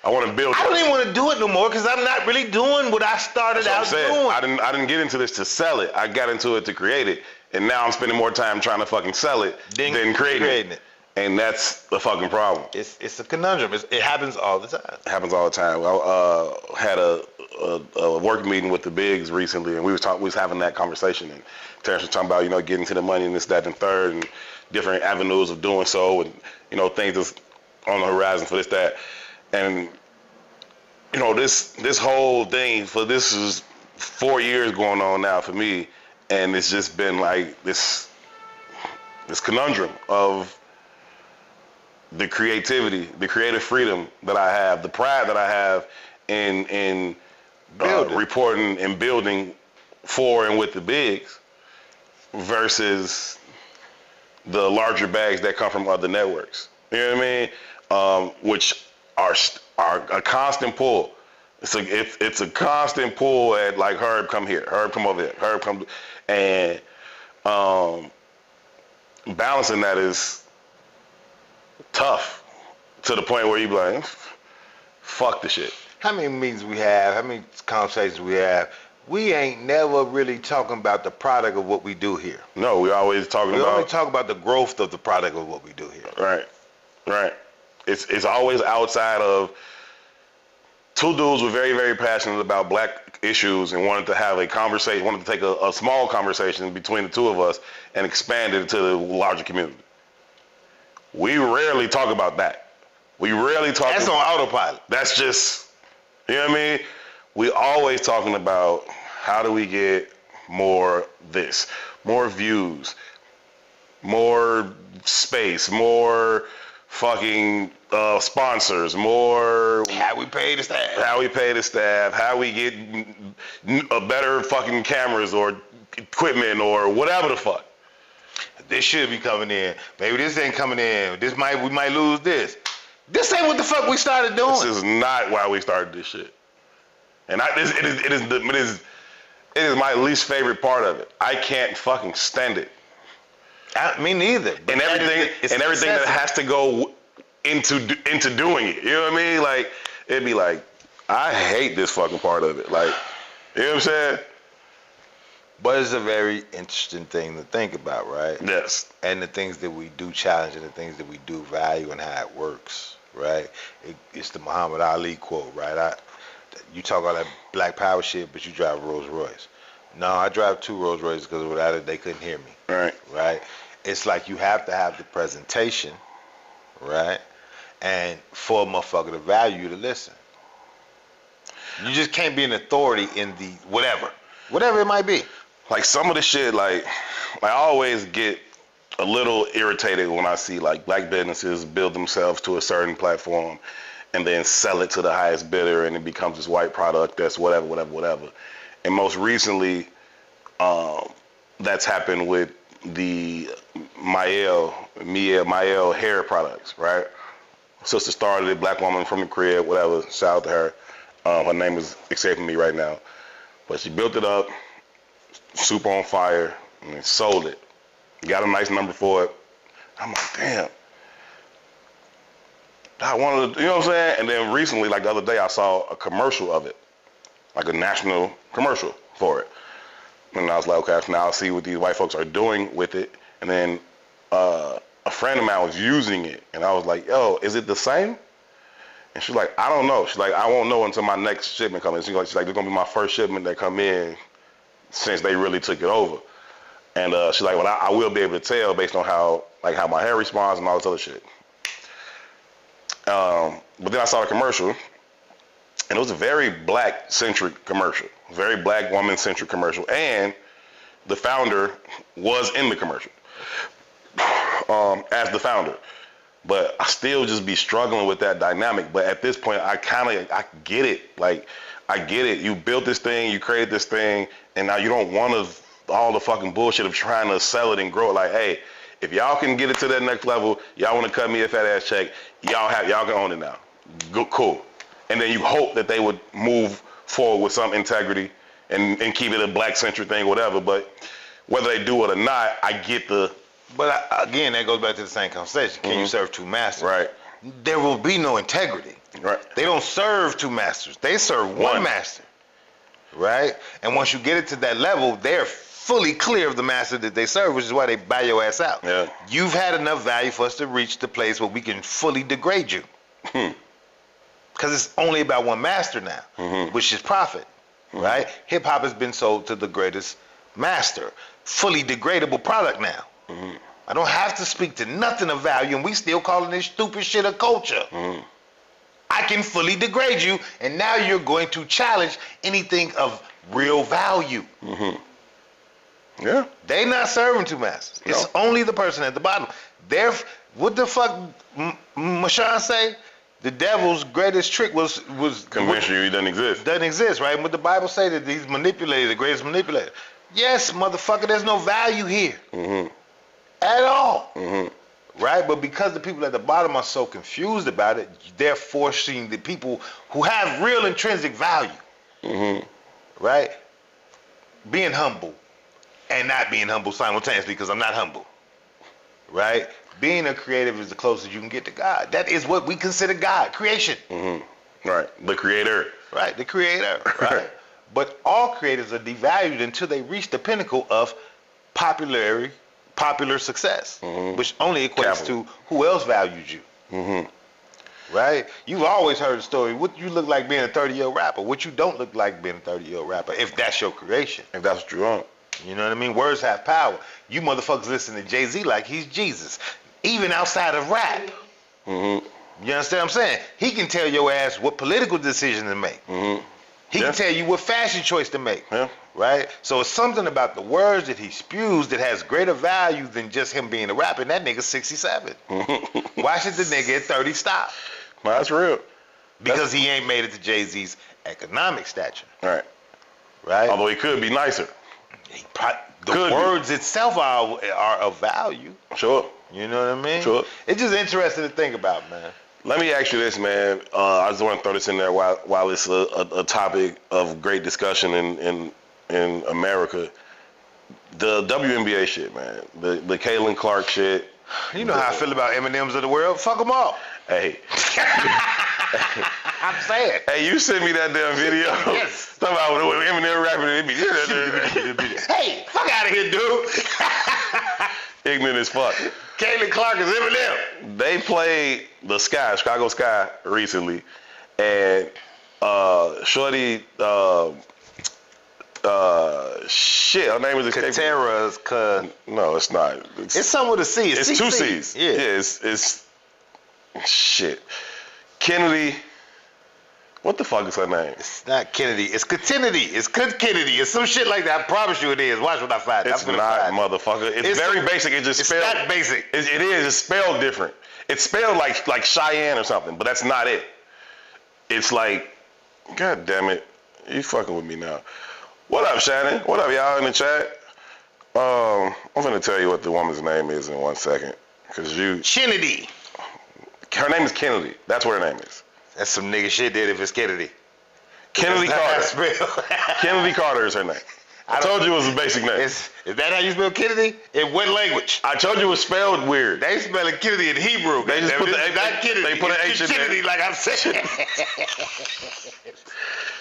I want to build it. I don't even want to do it no more because I'm not really doing what I started out doing. I didn't get into this to sell it. I got into it to create it. And now I'm spending more time trying to fucking sell it than creating it. And that's the fucking problem. It's a conundrum. It happens all the time. It happens all the time. I had a work meeting with the bigs recently, and we was having that conversation, and Terrence was talking about, getting to the money and this, that, and third, and different avenues of doing so, and things that's on the horizon for this, that, and this whole thing this is 4 years going on now for me, and it's just been like this conundrum of the creativity, the creative freedom that I have, the pride that I have in reporting and building for and with the bigs versus the larger bags that come from other networks. You know what I mean? Which are a constant pull. It's a constant pull at like, Herb, come here, Herb, come over here, Herb, come, and balancing that is tough to the point where you be like, fuck the shit. How many meetings we have? How many conversations we have? We ain't never really talking about the product of what we do here. No, we always talking about. We only talk about the growth of the product of what we do here. Right. It's always outside of two dudes were very, very passionate about black issues and wanted to have a conversation, wanted to take a small conversation between the two of us and expand it to the larger community. We rarely talk about that. We rarely talk. That's on autopilot. That's just, you know what I mean? We always talking about how do we get more this, more views, more space, more fucking sponsors, more how we pay the staff, how we get a better fucking cameras or equipment or whatever the fuck. This should be coming in. Maybe this ain't coming in. We might lose this. This ain't what the fuck we started doing. This is not why we started this shit. And it is my least favorite part of it. I can't fucking stand it. Me neither. And everything that has to go into doing it. You know what I mean? Like, it'd be like, I hate this fucking part of it. Like, you know what I'm saying? But it's a very interesting thing to think about, right? Yes. And the things that we do challenge and the things that we do value and how it works, right? It's the Muhammad Ali quote, right? You talk all that black power shit, but you drive a Rolls Royce. No, I drive 2 Rolls Royces because without it, they couldn't hear me. Right? It's like you have to have the presentation, right? And for a motherfucker to value you to listen. You just can't be an authority in the whatever it might be. Like some of the shit, like I always get a little irritated when I see like black businesses build themselves to a certain platform and then sell it to the highest bidder and it becomes this white product that's whatever. And most recently, that's happened with the Mael hair products, right? Sister started it, black woman from the crib, whatever, shout out to her. Her name is escaping me right now. But she built it up, super on fire, and then sold it. Got a nice number for it. I'm like, damn. I wanted to, you know what I'm saying? And then recently, like the other day, I saw a commercial of it, like a national commercial for it. And I was like, okay, now I'll see what these white folks are doing with it. And then a friend of mine was using it, and I was like, yo, is it the same? And she's like, I don't know. She's like, I won't know until my next shipment comes in. She's like, this is going to be my first shipment that come in since they really took it over. And she's like, well, I will be able to tell based on how my hair responds and all this other shit. But then I saw the commercial, and it was a very black-centric commercial, very black woman-centric commercial, and the founder was in the commercial as the founder. But I still just be struggling with that dynamic. But at this point, I get it. Like, I get it. You built this thing, you created this thing, and now you don't want all the fucking bullshit of trying to sell it and grow it. Like, hey, if y'all can get it to that next level, y'all want to cut me a fat ass check, y'all can own it now. Go, cool. And then you hope that they would move forward with some integrity and keep it a black-centric thing, whatever. But whether they do it or not, I get the... But again, that goes back to the same conversation. Can you serve 2 masters? Right. There will be no integrity. Right. They don't serve 2 masters. They serve one master. Right? And once you get it to that level, they're fully clear of the master that they serve, which is why they buy your ass out. Yeah. You've had enough value for us to reach the place where we can fully degrade you. Because it's only about one master now, which is profit, right? Hip hop has been sold to the greatest master, fully degradable product now. I don't have to speak to nothing of value, and we still calling this stupid shit a culture. I can fully degrade you, and now you're going to challenge anything of real value. Yeah. They not serving two masters. It's only the person at the bottom. What the fuck Mashawn say? The devil's greatest trick was Convince you he doesn't exist. Doesn't exist, right? And what the Bible say that he's manipulated, the greatest manipulator. Yes, motherfucker, there's no value here. At all. Right? But because the people at the bottom are so confused about it, they're forcing the people who have real intrinsic value, right? Being humble and not being humble simultaneously, because I'm not humble, right? Being a creative is the closest you can get to God. That is what we consider God, creation. Right. The creator. Right, the creator, right? But all creators are devalued until they reach the pinnacle of popular success, which only equates to who else values you. Right? You've always heard the story, what you look like being a 30-year-old rapper, what you don't look like being a 30-year-old rapper, if that's your creation. If that's what you want. You know what I mean? Words have power. You motherfuckers listen to Jay-Z like he's Jesus, even outside of rap. You understand what I'm saying? He can tell your ass what political decision to make. He can tell you what fashion choice to make. Right? So it's something about the words that he spews that has greater value than just him being a rapper. And that nigga's 67. Why should the nigga at 30 stop? Well, that's real. Because he ain't made it to Jay-Z's economic stature. Right. Right? Although he could be nicer. The words itself are of value. Sure. You know what I mean? Sure. It's just interesting to think about, man. Let me ask you this, man. I just want to throw this in there while it's a topic of great discussion in America. The WNBA shit, man. The Caitlin Clark shit. You know how I feel about Eminems of the world. Fuck them all. Hey. I'm saying. Hey, you sent me that damn video. Yes. Talking about when Eminem rapping. Hey, fuck out of here, dude. Ignorant as fuck. Caitlin Clark is Eminem. They played the Chicago Sky recently, and shorty, shit, her name is Katera's No, it's not. It's something with a C. It's two C's. Yeah. It's shit. Kennedy. What the fuck is her name? It's not Kennedy. It's Kennedy. It's Kennedy. It's some shit like that. I promise you it is. Watch what I find. It's not, motherfucker. It's very basic. It's just spelled. It's not basic. It is. It's spelled different. It's spelled like Cheyenne or something, but that's not it. It's like, God damn it. You fucking with me now. What up, Shannon? What up, y'all in the chat? I'm gonna tell you what the woman's name is in 1 second. Kennedy. Her name is Kennedy. That's what her name is. That's some nigga shit, dude, if it's Kennedy. Kennedy Carter. Kennedy Carter is her name. I told you it was a basic name. Is that how you spell Kennedy? In what language? I told you it was spelled weird. They spelling Kennedy in Hebrew. They just put the not Kennedy. They put an H in there. Kennedy, like I'm saying.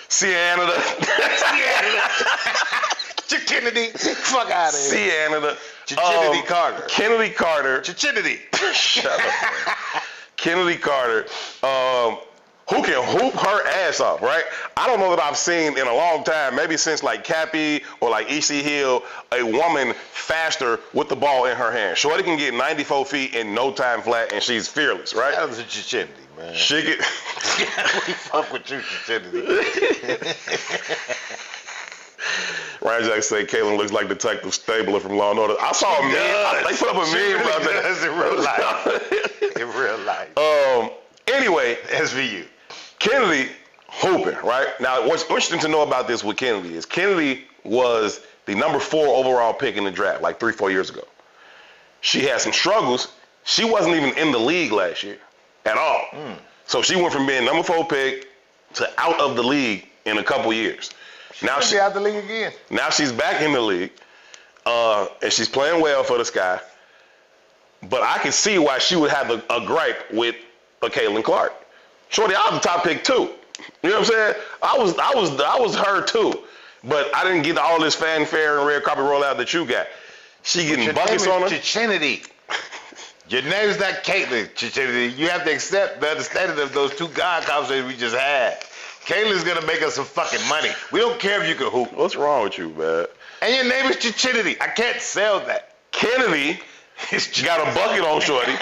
Cianida. Kennedy. Fuck out of here. Cianida. Kennedy Carter. Kennedy Carter. Kennedy. Shut up, man. Kennedy Carter. Who can hoop her ass off, right? I don't know that I've seen in a long time, maybe since like Cappy or like E.C. Hill, a woman faster with the ball in her hand. Shorty can get 94 feet in no time flat, and she's fearless, right? That was a Kennedy, man. She get... We fuck with you, Kennedy. Ryan Jack say Caitlin looks like Detective Stabler from Law & Order. I saw a meme. They put up a meme about that. Does in real life. In real life. Anyway, SVU. Kennedy hooping, right? Now, what's interesting to know about this with Kennedy is Kennedy was the number 4 overall pick in the draft like 3-4 years ago. She had some struggles. She wasn't even in the league last year at all. So she went from being number 4 pick to out of the league in a couple years. Now she's out the league again. Now she's back in the league, and she's playing well for the Sky. But I can see why she would have a gripe with a Caitlin Clark. Shorty, I was the top pick too. You know what I'm saying? I was her too. But I didn't get all this fanfare and red carpet rollout that you got. She getting buckets on her. Chichinity. Your name's not Caitlyn Chichinity. You have to accept the understanding of those two God conversations we just had. Caitlyn's gonna make us some fucking money. We don't care if you can hoop. What's wrong with you, man? And your name is Chichinity. I can't sell that. Kennedy got a bucket on Shorty,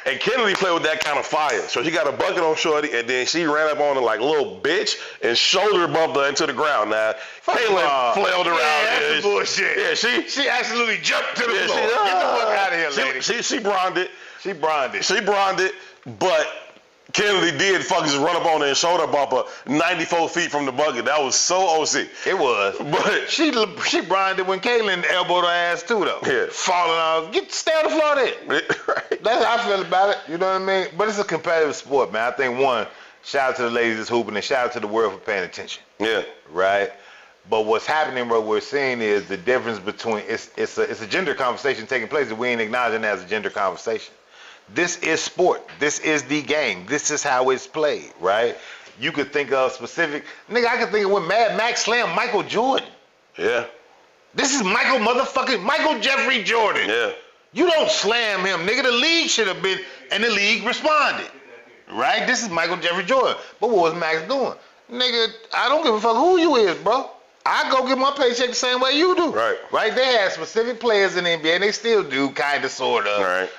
and Kennedy played with that kind of fire. So she got a bucket on Shorty, and then she ran up on her like a little bitch and shoulder bumped her into the ground. Now, Caitlyn flailed around. Yeah, that's bullshit. Yeah, she absolutely jumped to the floor. Get the fuck out of here, lady. She bronzed it. She bronzed it. She bronzed it, but Kennedy did fucking just run up on her and shoulder bump her 94 feet from the bucket. That was so OC. It was. But she bronzed it when Caitlyn elbowed her ass too, though. Yeah. Falling off. Stay on the floor then. Right. That's how I feel about it. You know what I mean? But it's a competitive sport, man. I think, one, shout out to the ladies that's hooping, and shout out to the world for paying attention. Yeah. Right? But what's happening, what we're seeing is the difference between, it's a gender conversation taking place that we ain't acknowledging as a gender conversation. This is sport. This is the game. This is how it's played, right? You could think of specific, nigga, I could think of when Mad Max slammed Michael Jordan. Yeah. This is Michael Jeffrey Jordan. Yeah. You don't slam him, nigga. The league should have been, and the league responded, right? This is Michael Jeffrey Jordan. But what was Max doing? Nigga, I don't give a fuck who you is, bro. I go get my paycheck the same way you do. Right. Right? They had specific players in the NBA, and they still do, kind of, sort of. Right.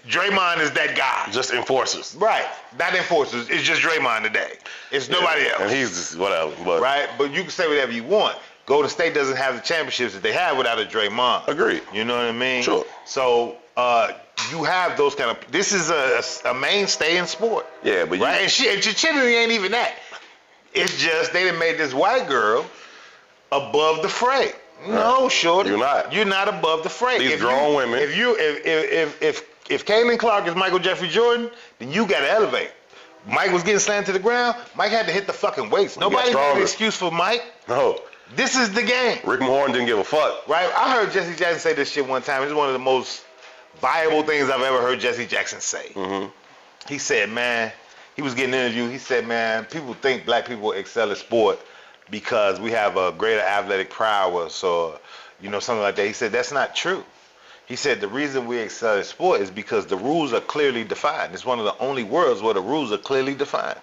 Draymond is that guy. Just enforcers. Right. Not enforcers. It's just Draymond today. It's nobody else. And he's just whatever. But. Right? But you can say whatever you want. Golden State doesn't have the championships that they have without a Draymond. Agreed. You know what I mean? Sure. So you have those kind of. This is a mainstay in sport. Yeah, but right. And Chichinity ain't even that. It's just they done made this white girl above the fray. Right. No, shorty. You're not. You're not above the fray. These grown women. If Caitlyn Clark is Michael Jeffrey Jordan, then you got to elevate. Mike was getting slammed to the ground. Mike had to hit the fucking weights. Nobody made an excuse for Mike. No. This is the game. Rick Mahorn didn't give a fuck. Right? I heard Jesse Jackson say this shit one time. It's one of the most viable things I've ever heard Jesse Jackson say. Mm-hmm. He said, man, he was getting interviewed. He said, man, people think black people excel at sport because we have a greater athletic prowess or, something like that. He said, that's not true. He said, the reason we excel at sport is because the rules are clearly defined. It's one of the only worlds where the rules are clearly defined,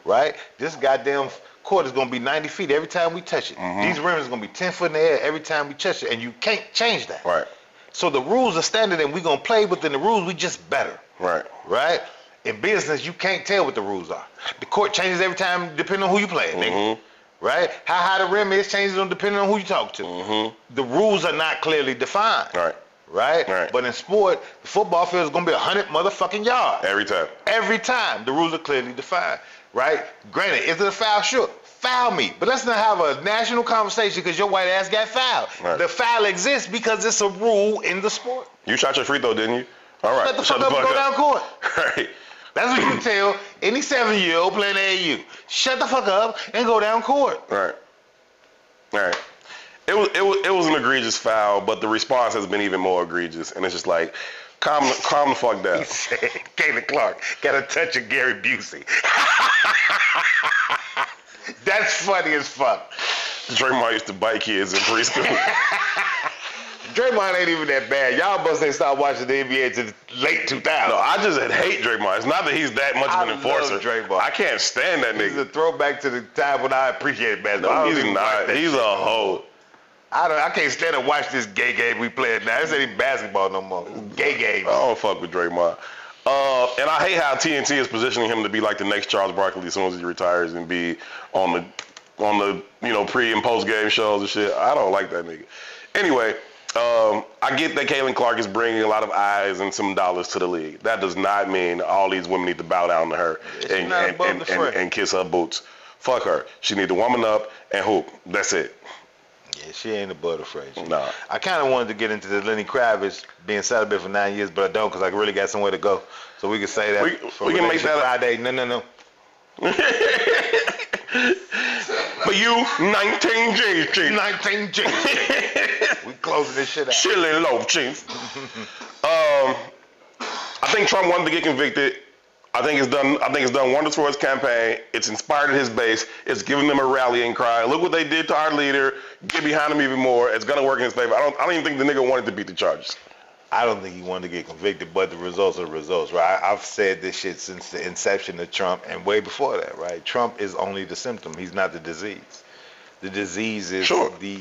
right? This goddamn court is going to be 90 feet every time we touch it. These rims are going to be 10 foot in the air every time we touch it, and you can't change that. Right. So the rules are standard, and we're going to play within the rules. We just better. Right. Right? In business, you can't tell what the rules are. The court changes every time depending on who you play, nigga. Right? How high the rim is changes depending on who you talk to. The rules are not clearly defined. Right? But in sport, the football field is going to be 100 motherfucking yards. Every time. Every time. The rules are clearly defined. Right? Granted, is it a foul? Sure. Foul me. But let's not have a national conversation because your white ass got fouled. Right. The foul exists because it's a rule in the sport. You shot your free throw, didn't you? All right. Shut the fuck up and go down court. Right. That's what you tell any 7-year-old playing AAU. Shut the fuck up and go down court. Right. All right. It was an egregious foul, but the response has been even more egregious, and it's just like, calm the fuck down. He said, Caitlyn Clark got a touch of Gary Busey. That's funny as fuck. Draymond used to bite kids in preschool. Draymond ain't even that bad. Y'all must ain't stopped watching the NBA to the late 2000s. No, I just hate Draymond. It's not that he's that much of an enforcer. Love Draymond. I can't stand that nigga. He's a throwback to the time when I appreciated basketball. No, he's not. He's a hoe. I can't stand to watch this gay game we playing now. This ain't even basketball no more. It's gay game. I don't fuck with Draymond. And I hate how TNT is positioning him to be like the next Charles Barkley as soon as he retires and be on the pre and post game shows and shit. I don't like that nigga. Anyway, I get that Caitlyn Clark is bringing a lot of eyes and some dollars to the league. That does not mean all these women need to bow down to her and kiss her boots. Fuck her. She need to woman up and hoop. That's it. Yeah, she ain't above the fray. Nah. I kind of wanted to get into the Lenny Kravitz being celibate for 9 years, but I don't because I really got somewhere to go. So we can say that we can make that Friday. No. But you, 19 G's, chief. 19 G's, chief. We closing this shit out. Chili low, chief. I think Trump wanted to get convicted. I think it's done wonders for his campaign. It's inspired his base. It's given them a rallying cry. Look what they did to our leader. Get behind him even more. It's gonna work in his favor. I don't even think the nigga wanted to beat the charges. I don't think he wanted to get convicted, but the results are the results, right? I've said this shit since the inception of Trump and way before that, right? Trump is only the symptom. He's not the disease. The disease is the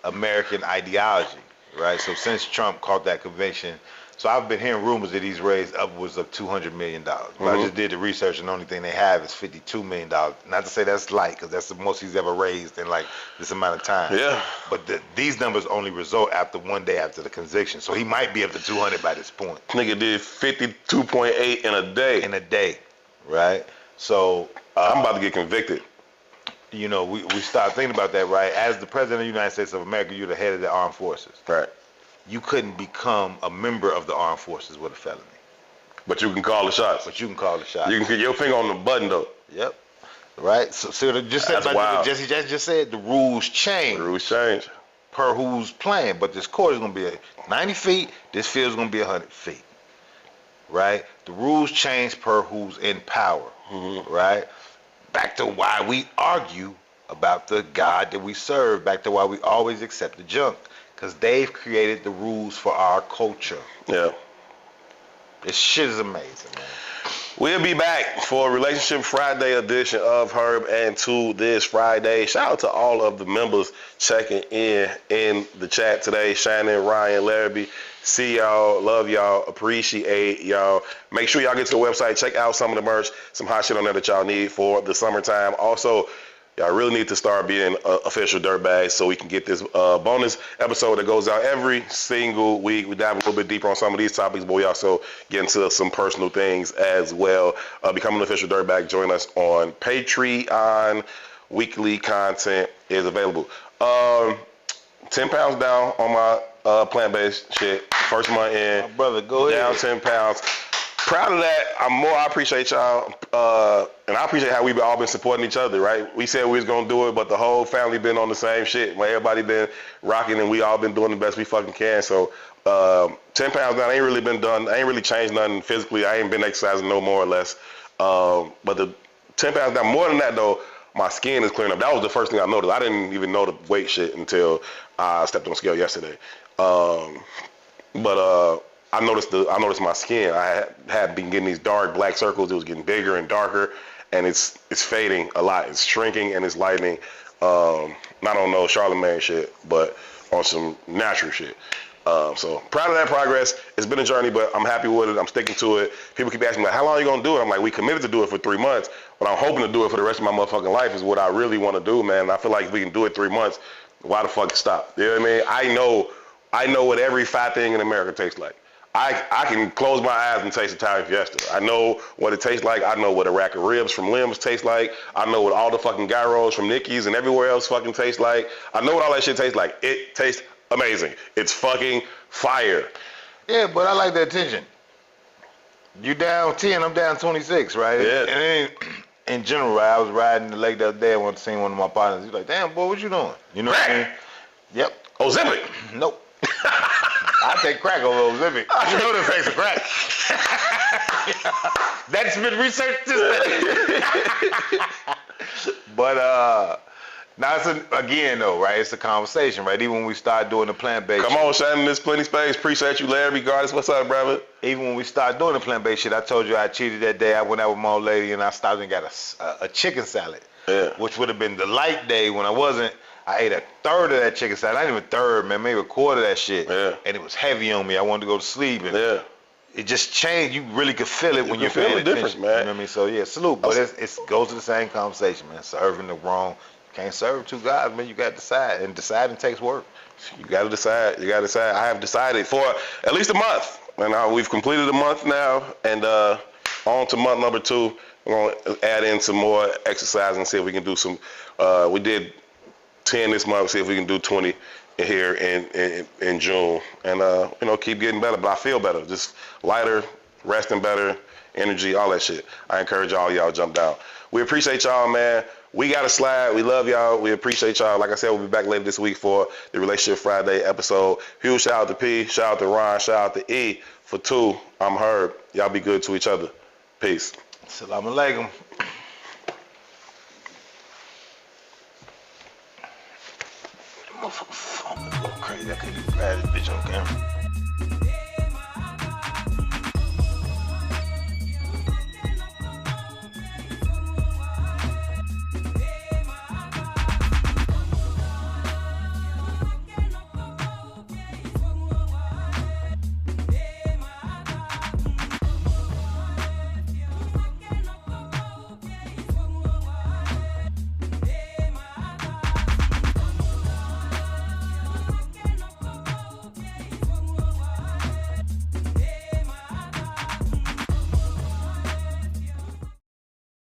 American ideology, right? So since Trump caught that conviction, so I've been hearing rumors that he's raised upwards of $200 million. But I just did the research, and the only thing they have is $52 million. Not to say that's light, because that's the most he's ever raised in like this amount of time. Yeah. But these numbers only result after 1 day after the conviction. So he might be up to 200 by this point. Nigga did 52.8 in a day. In a day, right? So I'm about to get convicted. You know, we start thinking about that, right? As the president of the United States of America, you're the head of the armed forces. Right. You couldn't become a member of the armed forces with a felony. But you can call the shots. But you can call the shots. You can get your finger on the button, though. Yep. Right? So just said That's wild. Jesse just said the rules change. The rules change. Per who's playing. But this court is going to be 90 feet. This field is going to be 100 feet. Right? The rules change per who's in power. Right? Back to why we argue about the God that we serve. Back to why we always accept the junk. Because they've created the rules for our culture. Yeah. This shit is amazing, man. We'll be back for a Relationship Friday edition of Herb and Two this Friday. Shout out to all of the members checking in the chat today. Shannon, Ryan, Larrabee. See y'all. Love y'all. Appreciate y'all. Make sure y'all get to the website. Check out some of the merch. Some hot shit on there that y'all need for the summertime. Also, y'all really need to start being official dirtbags so we can get this bonus episode that goes out every single week. We dive a little bit deeper on some of these topics, but we also get into some personal things as well. Become an official dirtbag. Join us on Patreon. Weekly content is available. 10 pounds down on my plant-based shit. First month in. My brother, go ahead. Down 10 pounds. Proud of that. I appreciate y'all, and I appreciate how we've all been supporting each other, right? We said we was gonna do it, but the whole family been on the same shit. Everybody been rocking, and we all been doing the best we fucking can. So 10 pounds down, ain't really been done. I ain't really changed nothing physically. I ain't been exercising no more or less. But the 10 pounds down, more than that though, my skin is clearing up. That was the first thing I noticed. I didn't even know the weight shit until I stepped on the scale yesterday. I noticed my skin. I had been getting these dark black circles. It was getting bigger and darker, and it's fading a lot. It's shrinking and it's lightening. Not on no Charlemagne shit, but on some natural shit. So proud of that progress. It's been a journey, but I'm happy with it. I'm sticking to it. People keep asking me, like, how long are you gonna do it? I'm like, we committed to do it for 3 months, but I'm hoping to do it for the rest of my motherfucking life is what I really want to do, man. And I feel like if we can do it 3 months, why the fuck stop? You know what I mean? I know what every fat thing in America tastes like. I can close my eyes and taste Italian Fiesta. I know what it tastes like. I know what a rack of ribs from Limbs tastes like. I know what all the fucking gyros from Nicky's and everywhere else fucking tastes like. I know what all that shit tastes like. It tastes amazing. It's fucking fire. Yeah, but I like that tension. You down 10, I'm down 26, right? Yeah. And then, in general, right, I was riding the lake the other day. I went to see one of my partners. He's like, damn, boy, what you doing? You know what I mean? Yep. Ozempic. Nope. I take crack over Ozempic. You know the face of crack. That's been researched this But now again though, right? It's a conversation, right? Even when we start doing the plant-based Come on, Shannon, there's plenty space. Appreciate you, Larry. Regardless, what's up, brother? Even when we start doing the plant-based shit, I told you I cheated that day. I went out with my old lady and I stopped and got a chicken salad. Yeah. Which would have been the light day when I wasn't. I ate a third of that chicken salad. Not even a third, man. Maybe a quarter of that shit. Yeah. And it was heavy on me. I wanted to go to sleep. And Yeah. it just changed. You really could feel it when you're feel paying the difference, attention. man. You know what I mean? So yeah, salute. But it goes to the same conversation, man. Serving the wrong. You can't serve two gods, man. You got to decide. And deciding takes work. You got to decide. You got to decide. I have decided for at least a month. And we've completed a month now. And on to month number 2. We're going to add in some more exercise and see if we can do some. We did 10 this month. See if we can do 20 here in June. And, keep getting better. But I feel better. Just lighter, resting better, energy, all that shit. I encourage y'all jump down. We appreciate y'all, man. We got a slide. We love y'all. We appreciate y'all. Like I said, we'll be back later this week for the Relationship Friday episode. Huge shout out to P. Shout out to Ron. Shout out to E. For 2, I'm Herb. Y'all be good to each other. Peace. Salam alaikum. Motherfucker phone is going crazy. I couldn't even grab this bitch on camera.